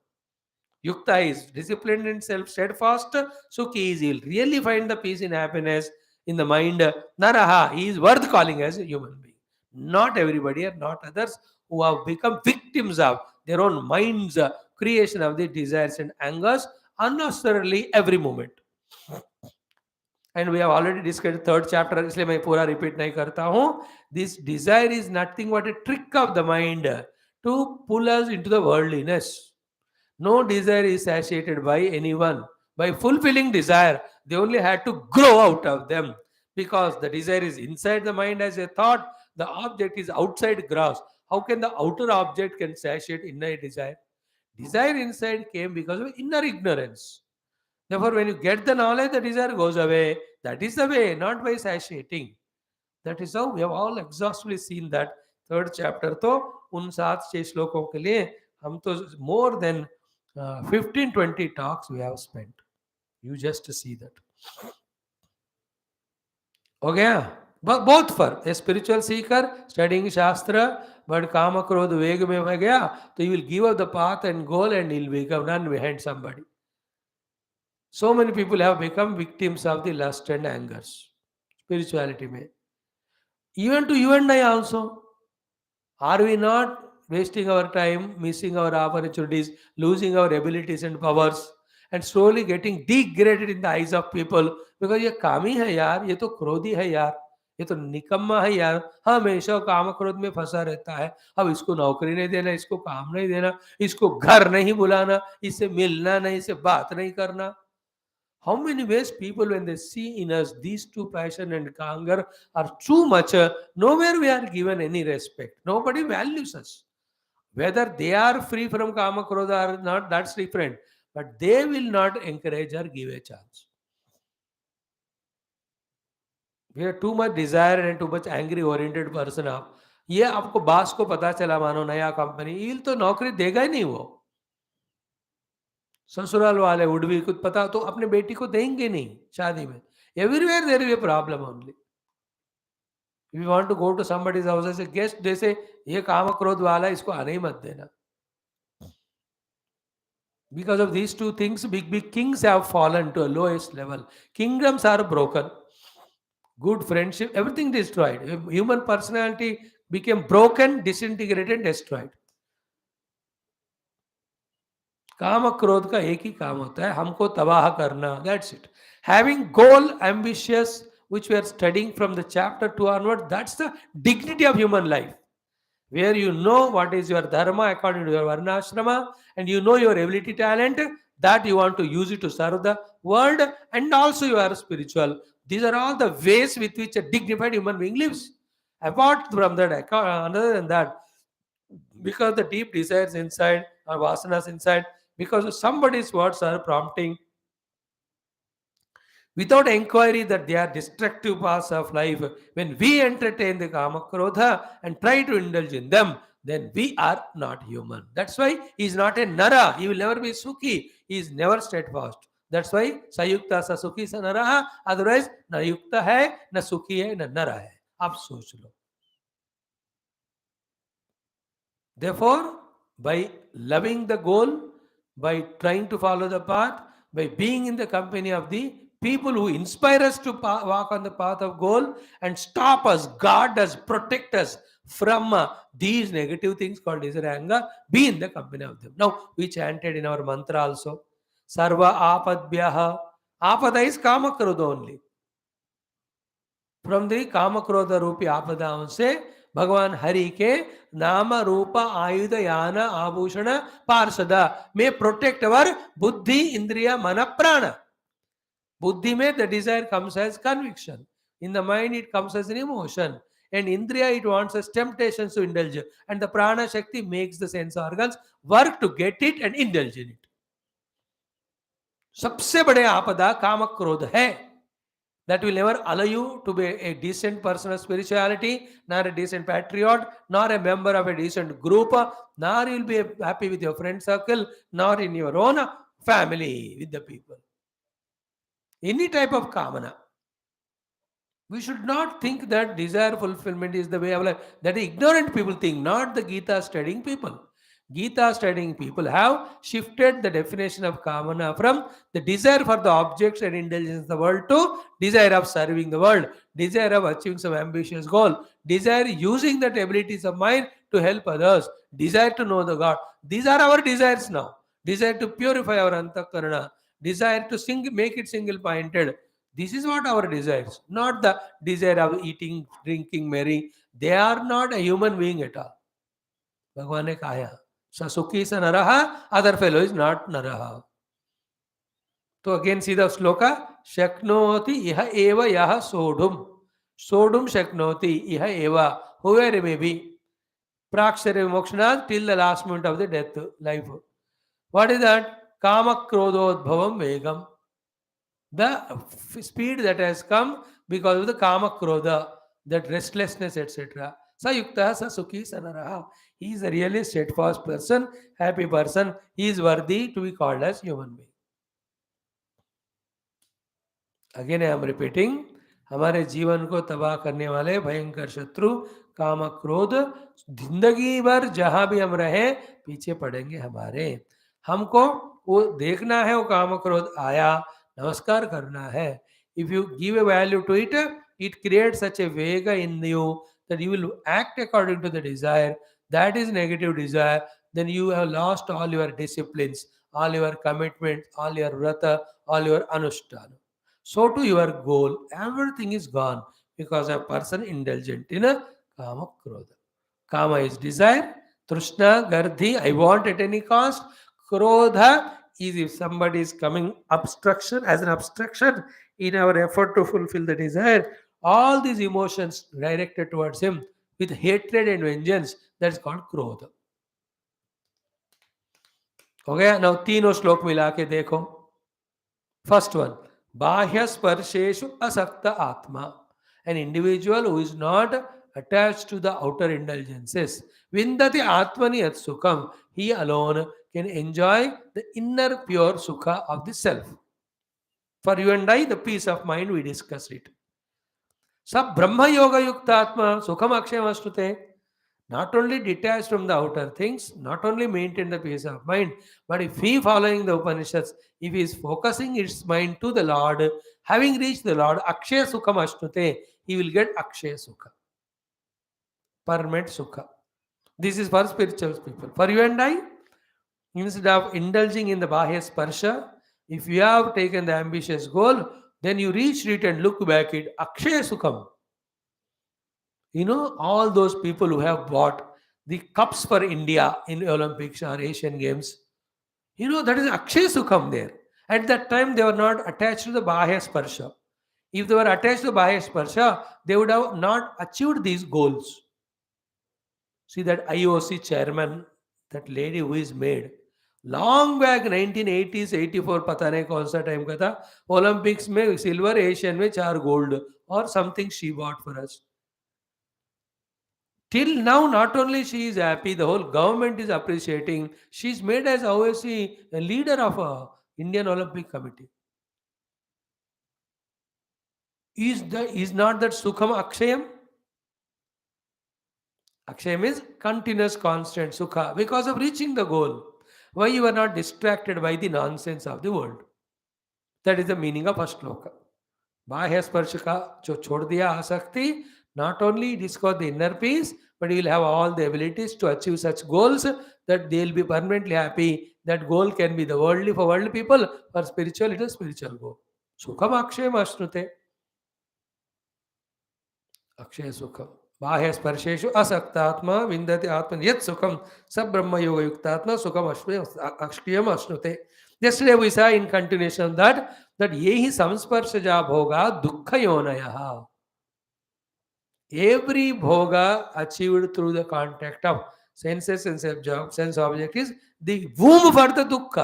Yukta is disciplined in self, steadfast. Sukhi is, he will really find the peace and happiness in the mind. Naraha, he is worth calling as a human being. Not everybody or not others who have become victims of their own minds, creation of their desires and angers unnecessarily every moment. And we have already discussed third chapter, इसलिए मैं पूरा repeat नहीं करता हूँ. This desire is nothing but a trick of the mind to pull us into the worldliness. No desire is satiated by anyone. By fulfilling desire, they only had to grow out of them, because the desire is inside the mind as a thought, the object is outside grasp. How can the outer object can satiate inner desire? Desire inside came because of inner ignorance. Therefore, when you get the knowledge, the desire goes away. That is the way, not by satiating. That is how we have all exhaustively seen that third chapter. तो उन 7-6 श्लोकों के लिए हम तो more than 15-20 talks we have spent. You just see that. हो गया? But both for a spiritual seeker studying Shastra, but Kama Krodha Vega में हो गया, तो you will give up the path and goal and you will become run behind somebody. So many people have become victims of the lust and angers. Spirituality में. Even to you and I also. Are we not wasting our time, missing our opportunities, losing our abilities and powers, and slowly getting degraded in the eyes of people? Because ये कामी है यार, ये तो क्रोधी है यार, ये तो निकम्मा है यार, हमेशा काम क्रोध में फंसा रहता है. अब इसको नौकरी नहीं देना, इसको काम नहीं देना, इसको घर नहीं बुलाना, इससे मिलना नहीं, इससे बात नहीं करना. How many ways people, when they see in us these two, passion and anger, are too much, nowhere we are given any respect. Nobody values us. Whether they are free from Kama Krodha or not, that's different. But they will not encourage or give a chance. We are too much desire and too much angry oriented person. आप ये आपको बास को पता चला, मानो नया company ईल तो नौकरी देगा ही नहीं वो. ससुराल वाले वुड भी कुछ पता तो अपने बेटी को देंगे नहीं शादी में. Everywhere there is a problem only. If you want to go to somebody's house as a guest, जैसे ये काम क्रोध वाला, इसको आने ही मत देना. Because of these two things, big kings have fallen to a lowest level. Kingdoms are broken. Good friendship, everything destroyed. Human personality became broken, disintegrated, destroyed. काम क्रोध का एक ही काम होता है, हमको तबाह करना. That's it. Having goal, ambitious, which we are studying from the chapter 2 onward, that's the dignity of human life. Where you know what is your dharma according to your varnashrama, and you know your ability, talent, that you want to use it to serve the world, and also you are spiritual. These are all the ways with which a dignified human being lives. Apart from that, other than that, because the deep desires inside or vasanas inside, because of somebody's words are prompting, without inquiry that they are destructive paths of life, when we entertain the kama krodha and try to indulge in them, then we are not human. That's why he is not a nara. He will never be sukhi. He is never steadfast. That's why sayukta sa sukhi sa nara. Otherwise, na yukta hai, na sukhi hai, na nara hai. आप सोच लो. Therefore, by loving the goal, by trying to follow the path, by being in the company of the people who inspire us to walk on the path of goal and stop us, guard us, protect us from these negative things called desire, anger, be in the company of them. Now, we chanted in our mantra also, Sarva Apadbhyaha. Apada is Kama Krodha only. From the Kama Krodha Rupi Apada से भगवान हरि के नाम रूप आयुध यान आभूषण पार्षदा may protect our buddhi, indriya, mana, prana. Buddhi में the desire comes as conviction. In the mind it comes as an emotion. And indriya it wants as temptations to indulge. And the prana shakti makes the sense organs work to get it and indulge in it. सबसे बड़े आपदा काम क्रोध है. That will never allow you to be a decent person of spirituality, nor a decent patriot, nor a member of a decent group, nor you will be happy with your friend circle, nor in your own family with the people. Any type of kamana. We should not think that desire fulfillment is the way of life. That ignorant people think, not the Geetha studying people. Geetha studying people have shifted the definition of kamana from the desire for the objects and indulgence of the world to desire of serving the world, desire of achieving some ambitious goal, desire using that abilities of mind to help others, desire to know the God. These are our desires now. Desire to purify our antakarana, desire to make it single-pointed. This is what our desires, not the desire of eating, drinking, marrying. They are not a human being at all. भगवान ने कहा ससुखी स नरहा, other fellow is not naraha. तो again see the shloka, शक्नोति इह एव यह सोढुम. Sodhum shaknoti iha eva, whoever it may be. Prakshara mokshanad till the last moment of the death life. What is that? Kama krodhodbhavam vegam. The speed that has come because of the kama krodha, that restlessness, etc. Sa yukta sa sukhi sanaraha. He is a really steadfast person, happy person. He is worthy to be called as human being. Again I am repeating, हमारे जीवन को तबाह करने वाले भयंकर शत्रु काम क्रोध जिंदगी भर जहां भी हम रहे पीछे पड़ेंगे हमारे। हमको वो देखना है, वो काम क्रोध आया, नमस्कार करना है। If you give a value to it, it create such a वेग in you that you will act according to the desire. That is negative desire, then you have lost all your disciplines, all your commitment, all your vrata, all your anushtana. So to your goal, everything is gone because a person indulgent in a kama krodha. Kama is desire, trishna, gardhi, I want at any cost. Krodha is if somebody is coming obstruction as an obstruction in our effort to fulfill the desire. All these emotions directed towards him with hatred and vengeance, that's called krodha. हो गया। Now तीनों श्लोक मिला के देखो। First one, बाह्य स्पर्शेषु असक्त आत्मा, an individual who is not attached to the outer indulgences, vindati atmani at sukham, he alone can enjoy the inner pure sukha of the self. For you and I, the peace of mind, we discussed it. Sab brahma yoga yukta atma sukham akshayam ashnute. Not only detached from the outer things, not only maintain the peace of mind, but if he following the Upanishads, if he is focusing his mind to the Lord, having reached the Lord, Akshaya Sukham Ashnute, he will get Akshaya Sukha, permanent Sukha. This is for spiritual people. For you and I, instead of indulging in the Bahya Sparsha, if you have taken the ambitious goal, then you reach it and look back at Akshaya Sukham. You know, all those people who have bought the cups for India in Olympics or Asian Games, you know, that is Akshay Sukham there. At that time, they were not attached to the Bahya Sparsha. If they were attached to Bahya Sparsha, they would have not achieved these goals. See that IOC chairman, that lady who is made, long back 1980s, 84, पता नहीं कौन सा time का था, Olympics में silver, Asian में 4 gold और something she bought for us. Till now, not only she is happy, the whole government is appreciating. She is made as OSC a leader of a Indian Olympic Committee. Is not that Sukham Akshayam? Akshayam is continuous, constant Sukha because of reaching the goal. Why you are not distracted by the nonsense of the world? That is the meaning of first shloka. बाह्य स्पर्श का जो छोड़ दिया आसक्ति, not only it is called the inner peace, but you will have all the abilities to achieve such goals that they will be permanently happy. That goal can be the worldly for worldly people, for spiritual it is spiritual goal. Sukham akshayam ashnute. Akshay सुखम बाह्य स्पर्शेषु असक्तात्मा विन्दति आत्मन यत् सुखम सब ब्रह्म योग युक्तात्मा सुखम अक्षयम अश्नुते. Yesterday we saw in continuation that ये ही संस्पर्शजा भोगा दुःख योनयः. Every bhoga achieved through the contact of senses and sense object is the womb for the दुख.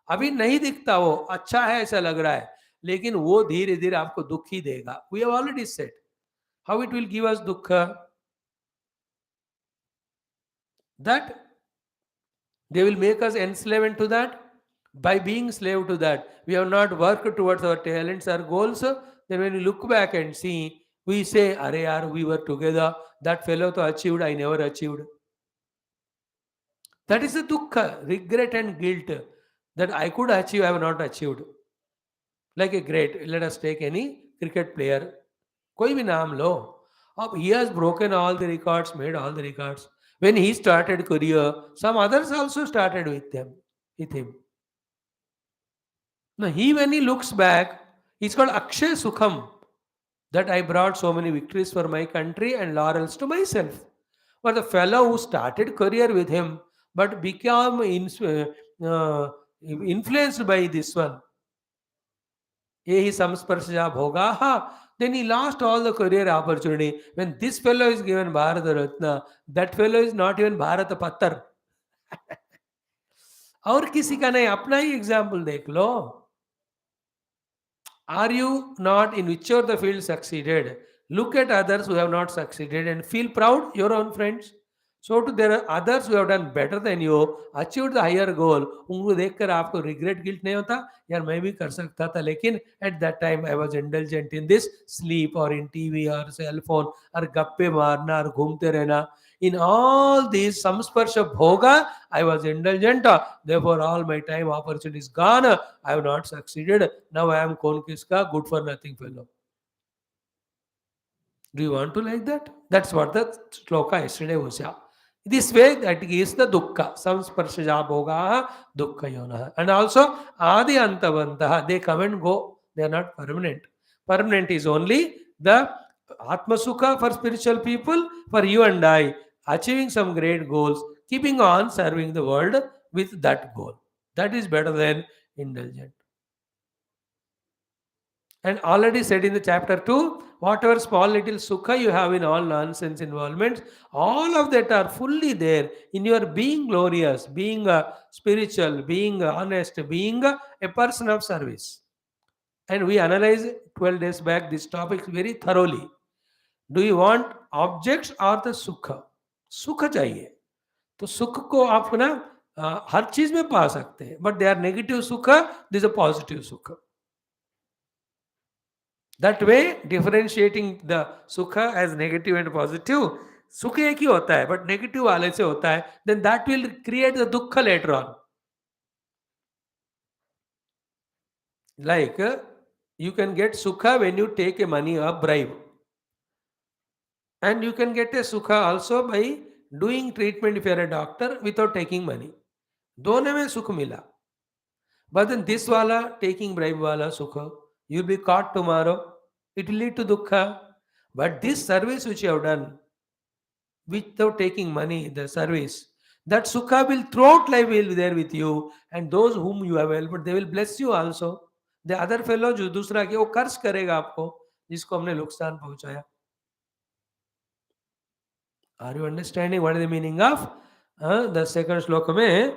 अभी नहीं दिखता, वो अच्छा है ऐसा लग रहा है, लेकिन वो धीरे धीरे आपको दुख ही देगा. We have already said how it will give us dukkha, that they will make us enslaved to that. By being slave to that, we have not worked towards our talents or goals. Then when we look back and see, we say, "Arey yaar, we were together. That fellow to achieved, I never achieved." That is the dukkha, regret and guilt that I could achieve, I have not achieved. Like a great, let us take any cricket player, कोई भी नाम लो. He has broken all the records, made all the records. When he started career, some others also started with him. Now when he looks back, he's called Akshay Sukham, that I brought so many victories for my country and laurels to myself. But the fellow who started career with him, but became influenced by this one, Yehi samsparsha bhogaha, then he lost all the career opportunity. When this fellow is given Bharata Ratna, that fellow is not even Bharata Pattar. और किसी का नहीं, अपना ही example देख लो. Are you not in whichever the field succeeded? Look at others who have not succeeded and feel proud, your own friends. So to there are others who have done better than you, achieved the higher goal. उनको देखकर आपको regret guilt नहीं होता, यार मैं भी कर सकता था, लेकिन at that time I was indulgent in this sleep or in TV or cell phone और गप्पे मारना और घूमते रहना. In all these samsparsha bhoga, I was indulgent. Therefore, all my time opportunity is gone. I have not succeeded. Now I am kon kiska, good for nothing fellow. Do you want to like that? That's what the shloka yesterday was. Yeah. This way, that is the dukkha. Samsparshaja bhoga dukkha yona. And also, adi antavantaha. They come and go. They are not permanent. Permanent is only the atma sukha for spiritual people, for you and I, achieving some great goals, keeping on serving the world with that goal. That is better than indulgent. And already said in the chapter 2, whatever small little sukha you have in all nonsense involvements, all of that are fully there in your being glorious, being spiritual, being honest, being a person of service. And we analyzed 12 days back this topic very thoroughly. Do you want objects or the sukha? सुख चाहिए, तो सुख को आप ना हर चीज में पा सकते हैं, बट दे आर नेगेटिव सुख, दिस अ पॉजिटिव सुख. That way, differentiating the sukha as negative and positive, सुख एक ही होता है, but negative वाले से होता है, then that will create the dukkha later on. Like you can get sukha when you take a money or bribe, and you can get a sukha also by doing treatment if you are a doctor without taking money. दोनों में सुख मिला. But then this wala, taking bribe wala sukha, you'll be caught tomorrow. It will lead to dukkha. But this service which you have done, without taking money, the service, that sukha will throughout life will be there with you. And those whom you have helped, they will bless you also. The other fellow जो दूसरा के वो कर्ज करेगा आपको, जिसको हमने नुकसान पहुंचाया. Are you understanding what is the meaning of the second shloka में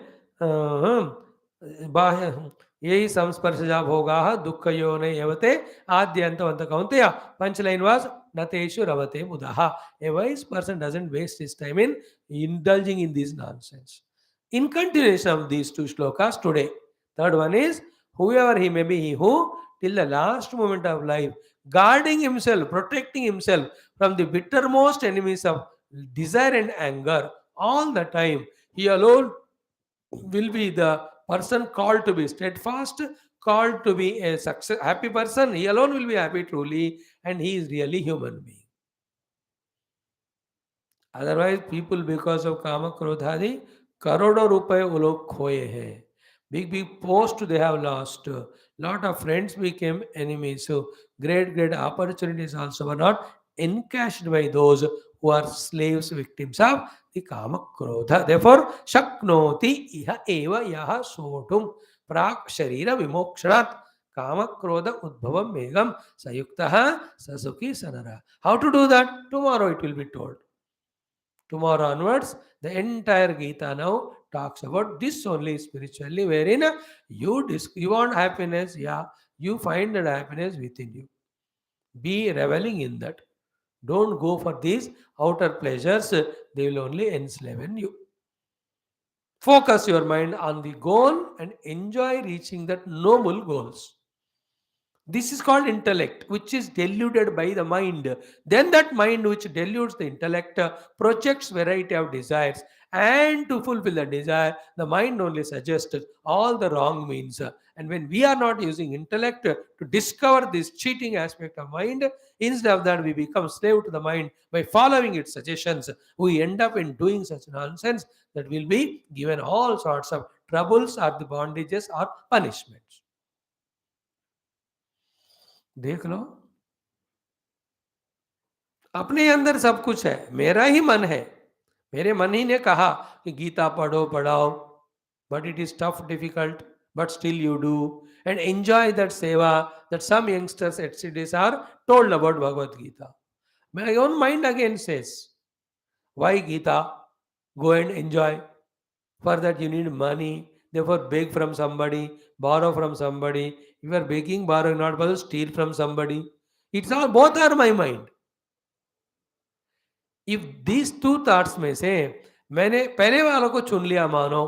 बाह्य यही संस्पर्शजा भोगाः दुःखयोने यवते आद्यन्तवन्त कौन्तेय. Punch line was nateshu ravate buddha. A wise person doesn't waste his time in indulging in this nonsense. In continuation of these two shlokas today, third one is whoever he may be, he who till the last moment of life guarding himself, protecting himself from the bittermost enemies of desire and anger all the time, he alone will be the person called to be steadfast, called to be a success, happy person. He alone will be happy truly, and he is really human being. Otherwise, people because of kama krodhadi, करोड़ों रुपए वो लोग खोए हैं. Big post they have lost. Lot of friends became enemies. So great opportunities also were not encashed by those who are slaves, victims of the kama krodha. Therefore, shaknoti iha eva yaha sotum prak sharira vimokshanat kama krodha udbhavam megam sayuktaha sasuki sanara. How to do that? Tomorrow it will be told. Tomorrow onwards, the entire Geetha now talks about this only spiritually, wherein you want happiness, yeah, you find that happiness within you. Be reveling in that. Don't go for these outer pleasures, they will only enslave you. Focus your mind on the goal and enjoy reaching that noble goals. This is called intellect, which is deluded by the mind. Then that mind which deludes the intellect projects variety of desires, and to fulfill the desire, the mind only suggests all the wrong means. And when we are not using intellect to discover this cheating aspect of mind, instead of that we become slave to the mind by following its suggestions. We end up in doing such nonsense that will be given all sorts of troubles or the bondages or punishments. देख लो, अपने अंदर सब कुछ है, मेरा ही मन है. मेरे मन ही ने कहा कि गीता पढ़ो पढ़ाओ, but it is tough difficult, but still you do and enjoy that seva that some youngsters at cities are told about Bhagavad Gita. My own mind again says, why Gita? Go and enjoy. For that you need money. Therefore, beg from somebody, borrow from somebody. If you are begging, borrowing, not possible, steal from somebody. It's all both are my mind. If these two thoughts में से मैंने पहले वालों को चुन लिया, मानो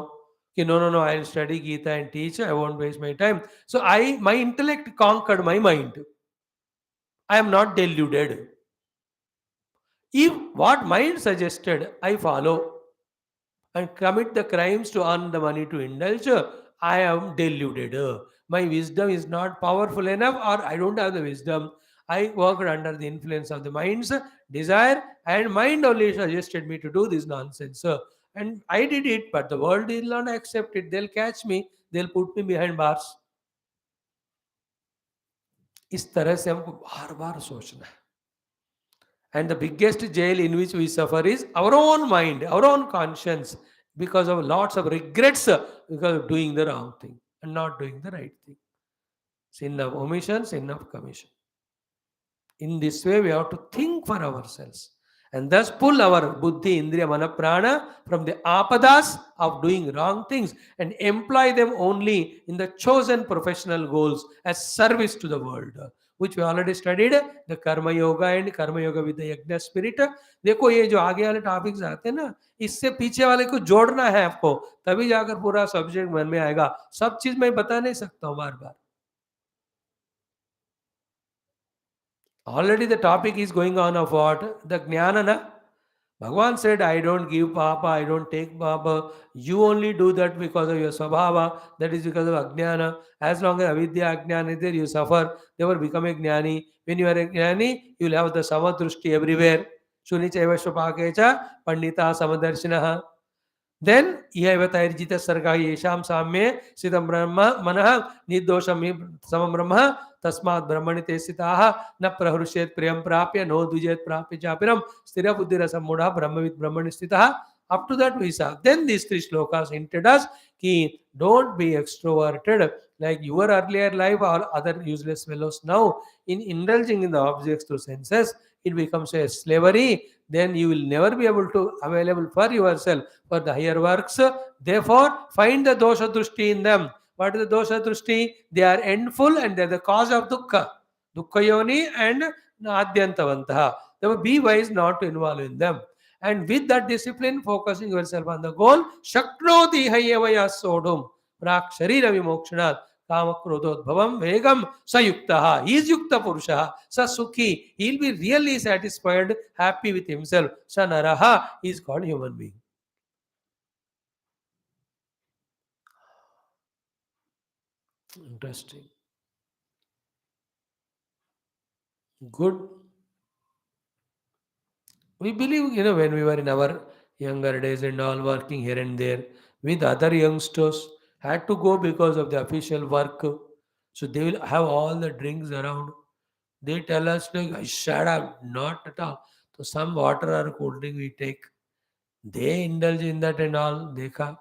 कि no no no I will study Gita and teach, I won't waste my time, so I my intellect conquered my mind, I am not deluded. If what mind suggested I follow and commit the crimes to earn the money to indulge, I am deluded. My wisdom is not powerful enough, or I don't have the wisdom. I worked under the influence of the mind's desire, and mind only suggested me to do this nonsense. And I did it, but the world will not accept it. They'll catch me, they'll put me behind bars. इस तरह से हमको बार बार सोचना है. And the biggest jail in which we suffer is our own mind, our own conscience, because of lots of regrets because of doing the wrong thing and not doing the right thing. Sin of omission, sin of commission. In this way, we have to think for ourselves and thus pull our buddhi, indriya, mana, prana from the apadas of doing wrong things and employ them only in the chosen professional goals as service to the world, which we already studied, the karma yoga and karma yoga with the yajna spirit. देखो ये जो आगे वाले topics आते हैं ना, इससे पीछे वाले को जोड़ना है आपको, तभी जाकर पूरा सब्जेक्ट मन में आएगा. सब चीज मैं बता नहीं सकता हूँ बार बार. Already the topic is going on of what? The jnana. Na? Bhagavan said, I don't give papa, I don't take papa. You only do that because of your svabhava. That is because of ajnana. As long as avidya ajnana is there, you suffer. Never become a jnani. When you are a jnani, you will have the samadrushti everywhere. Shunichaiva swapakecha pandita samadarshinaha. Then Ihavatayarjita Sarga Yesham Samye Siddham Brahma Manaha Niddosham Samam Brahma Tasmat Brahmani Tesitaha Na Prahrushet Priyam Prapya No Dujet Prapya Chapiram Stira Buddhirasam Mudha Brahmavit Brahmani Stitaha. Up to that we saw. Then these three shlokas hinted us ki don't be extroverted like your earlier life or other useless fellows now. In indulging in the objects through senses, it becomes a slavery. Then you will never be able to available for yourself for the higher works. Therefore, find the dosha drushti in them. What is the dosha drushti? They are endful and they are the cause of dukkha. Dukkha yoni and adyantavantaha. Therefore, be wise not to involve in them. And with that discipline, focusing yourself on the goal, shaknoti hayavaya sodhum prak sharira vimokshanat kamakrododbhavam vegam sayuktaha. He is yukta purushaha. Sa sukhi. He will be really satisfied, happy with himself. Sa naraha. He is called human being. Interesting. Good. We believe, when we were in our younger days and all working here and there with other youngsters, had to go because of the official work. So they will have all the drinks around. They tell us, like, shut up, not at all. So some water or cold drink we take. They indulge in that and all. देखा.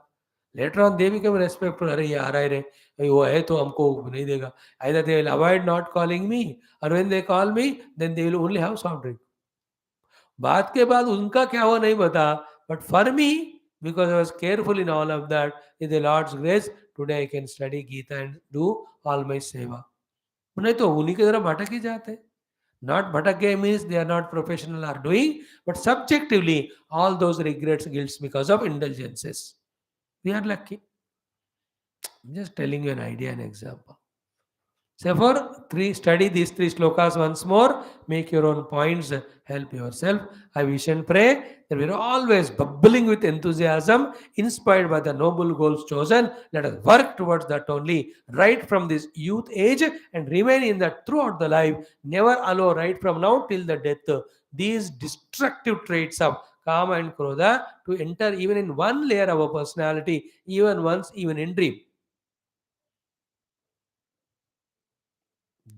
Later on, they become respectful. अरे ये आ रहा है रे, अरे वो है तो हमको नहीं देगा. Either they will avoid not calling me, or when they call me, then they will only have soft drink. बात के बाद उनका क्या हुआ नहीं पता, but for me, because I was careful in all of that, with the Lord's grace, today I can study Geetha and do all my seva. नहीं तो उन्हीं की तरह भटक ही जाते हैं. Not bhatak gay means they are not professional or doing, but subjectively, all those regrets, guilts because of indulgences. We are lucky. I'm just telling you an idea, an example. Therefore, study these three shlokas once more, make your own points, help yourself. I wish and pray that we're always bubbling with enthusiasm, inspired by the noble goals chosen. Let us work towards that only, right from this youth age, and remain in that throughout the life. Never allow, right from now till the death, these destructive traits of kama and krodha to enter even in one layer of our personality, even once, even in dream.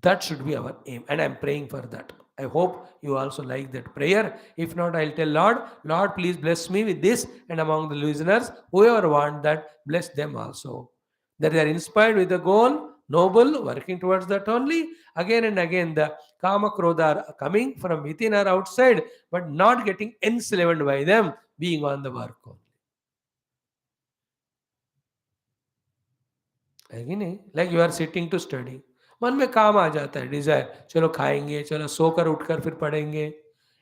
That should be our aim, and I'm praying for that. I hope you also like that prayer. If not, I'll tell Lord, please bless me with this, and among the listeners, whoever want that, bless them also. That they are inspired with the goal, noble, working towards that only. Again and again, the kama krodha are coming from within or outside, but not getting enslaved by them, being on the work only. है कि नहीं? Like you are sitting to study, मन में काम आ जाता है, Dzire, चलो खाएंगे, चलो सोकर उठकर फिर पढ़ेंगे.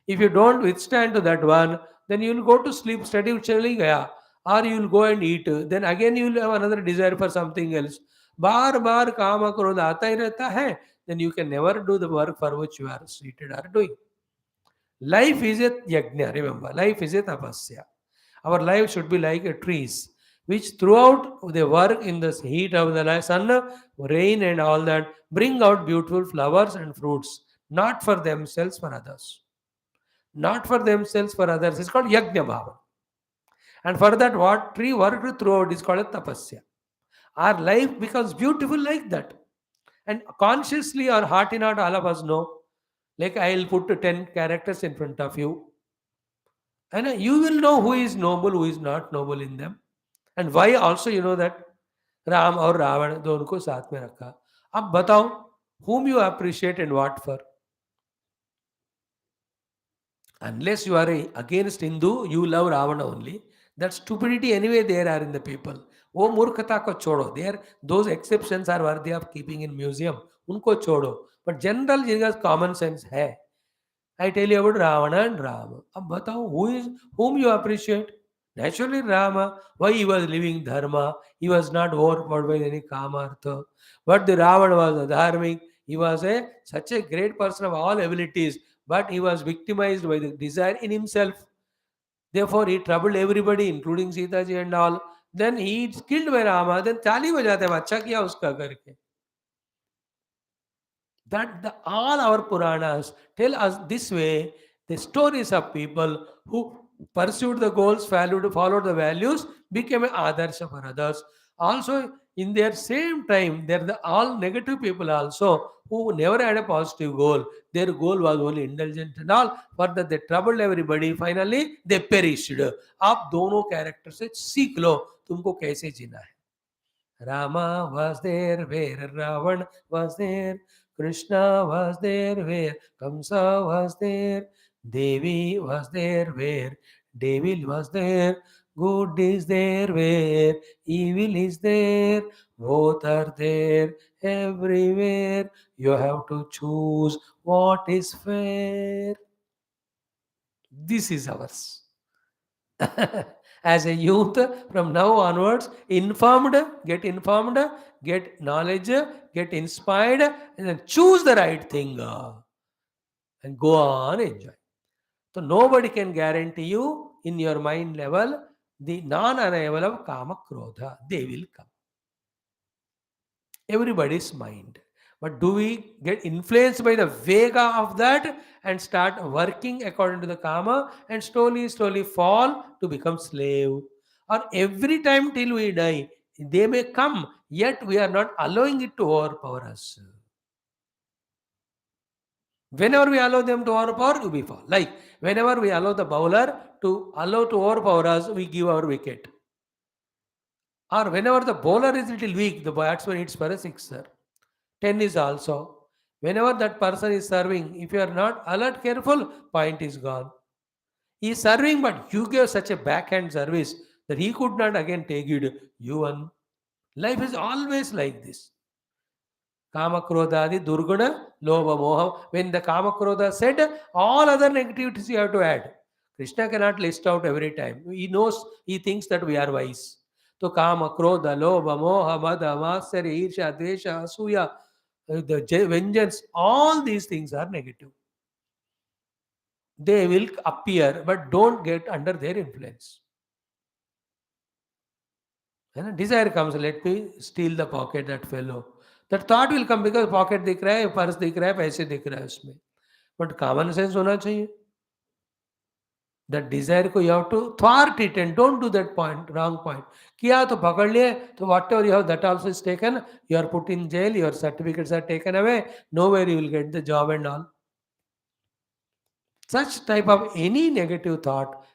If you don't withstand to that one, then you will go to sleep, study चली गया, और you will go and eat, then again you will have another desire for something else. बार बार काम क्रोध आता ही रहता है, then you can never do the work for which you are seated or doing. Life is a yajna, remember, life is a tapasya. Our life should be like a trees, which throughout they work in the heat of the sun, rain, and all that, bring out beautiful flowers and fruits, not for themselves, for others. Not for themselves, for others. It's called yajna bhava. And for that, what tree worked throughout is called a tapasya. Our life becomes beautiful like that. And consciously or heart in heart, all of us know. Like I'll put 10 characters in front of you, and you will know who is noble, who is not noble in them, and why also you know that Ram और रावण दोनों को साथ में रखा. अब बताओ, whom you appreciate and what for? Unless you are against Hindu, you love Ravana only. That stupidity anyway there are in the people. वो मूर्खता को छोड़ो. There, those exceptions are worthy of keeping in museum. उनको छोड़ो. But general जिनका common sense है. I tell you about Ravana and Rama. अब बताओ, whom you appreciate? Naturally Rama. Why he was living dharma? He was not overpowered by any kamartha. But the Ravana was a dharmic. He was such a great person of all abilities, but he was victimized by the desire in himself. Therefore, he troubled everybody, including Sita ji and all. Then he is killed by Rama. Then ताली बजाते हैं, अच्छा किया उसका करके. That all our Puranas tell us this way, the stories of people who pursued the goals, followed the values, became an adarsha for others. Also, in their same time, there are all negative people also who never had a positive goal. Their goal was only indulgent and all. For that, they troubled everybody. Finally, they perished. आप दोनों character से सीख लो तुमको कैसे जीना है. Rama was there where Ravan was there. Krishna was there where Kamsa was there. Devi was there where Devil was there. Good is there where evil is there. Both are there everywhere. You have to choose what is fair. This is ours. As a youth, from now onwards, informed, get knowledge, get inspired, and then choose the right thing and go on enjoy. So nobody can guarantee you in your mind level the non-arrival of kama krodha. They will come. Everybody's mind. But do we get influenced by the vega of that and start working according to the karma and slowly fall to become slave? Or every time till we die, they may come, yet we are not allowing it to overpower us. Whenever we allow them to overpower, we fall. Like whenever we allow the bowler to overpower us, we give our wicket. Or whenever the bowler is little weak, the batsman hits for a sixer. Tennis also. Whenever that person is serving, if you are not alert, careful, point is gone. He is serving, but you gave such a backhand service that he could not again take it. You won. Life is always like this. Kama Krodadi Durguna Lobha Moha. When the Kama Krodha said, all other negativities you have to add. Krishna cannot list out every time. He knows, he thinks that we are wise. So Kama Krodha Lobha Moha Mada Matsarya Irsha Desha Asuya, the vengeance, all these things are negative. They will appear, but don't get under their influence. And a desire comes, let me steal the pocket that fellow. That thought will come because pocket दिख रहा है, purse दिख रहा है, पैसे दिख रहा है उसमें. But common sense होना चाहिए. That desire को you have to thwart it and don't do that point, wrong point. किया तो पकड़ लिए, तो whatever you have, that also is taken. You are put in jail, your certificates are taken away. Nowhere you will get the job and all. Such type of any negative thought,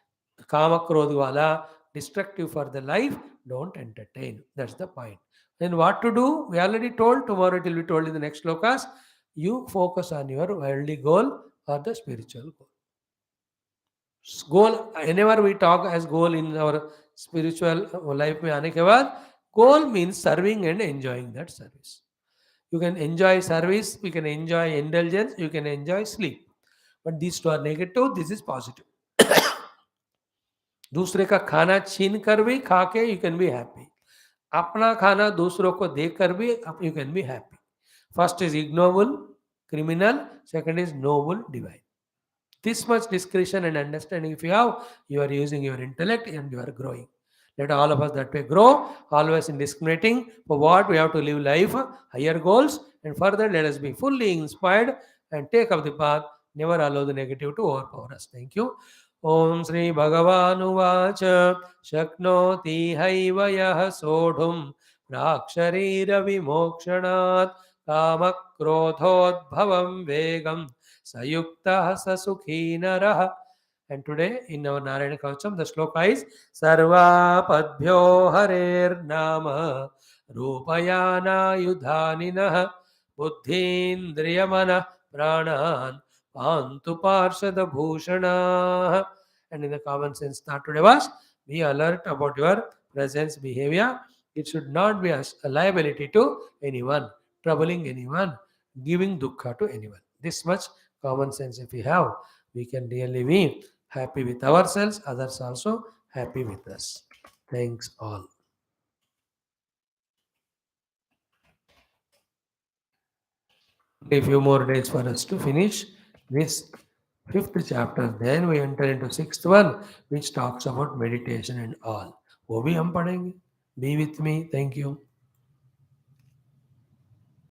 kama krodhwala, destructive for the life, don't entertain. That's the point. Then what to do? We already told, tomorrow it will be told in the next slokas. You focus on your worldly goal or the spiritual goal. Goal, whenever we talk as goal in our spiritual life में आने के बाद, Goal means serving and enjoying that service. You can enjoy service, you can enjoy indulgence, you can enjoy sleep. But these two are negative, this is positive. दूसरे का खाना छीन कर भी खा के यू कैन बी हैप्पी. अपना खाना दूसरों को देकर भी you can be happy. First is ignoble, criminal, second is noble, divine. This much discretion and understanding if you have, you are using your intellect and you are growing. Let all of us that way grow, always in discriminating for what we have to live life, higher goals, and further let us be fully inspired and take up the path, never allow the negative to overpower us. Thank you. Om Sri Bhagavanuvacha Shaknoti Haivayah Sodhum Raksharira Vimokshanat Kamakrodhodbhavam Vegam Sayukta Sasukhi Naraha. And today in our Narayana Kavacham, the shloka is Sarva Padbhyo Harer Nama Rupayana Yudhaninaha Buddhindriyamana Pranan Pantu Parshada Bhushana. And in the common sense start today was be alert about your presence behavior. It should not be a liability to anyone, troubling anyone, giving dukkha to anyone. This much common sense if we have, we can really be happy with ourselves, others also happy with us. Thanks all. A few more days for us to finish this fifth chapter. Then we enter into sixth one, which talks about meditation and all. वो भी हम पढ़ेंगे. Be with me. Thank you.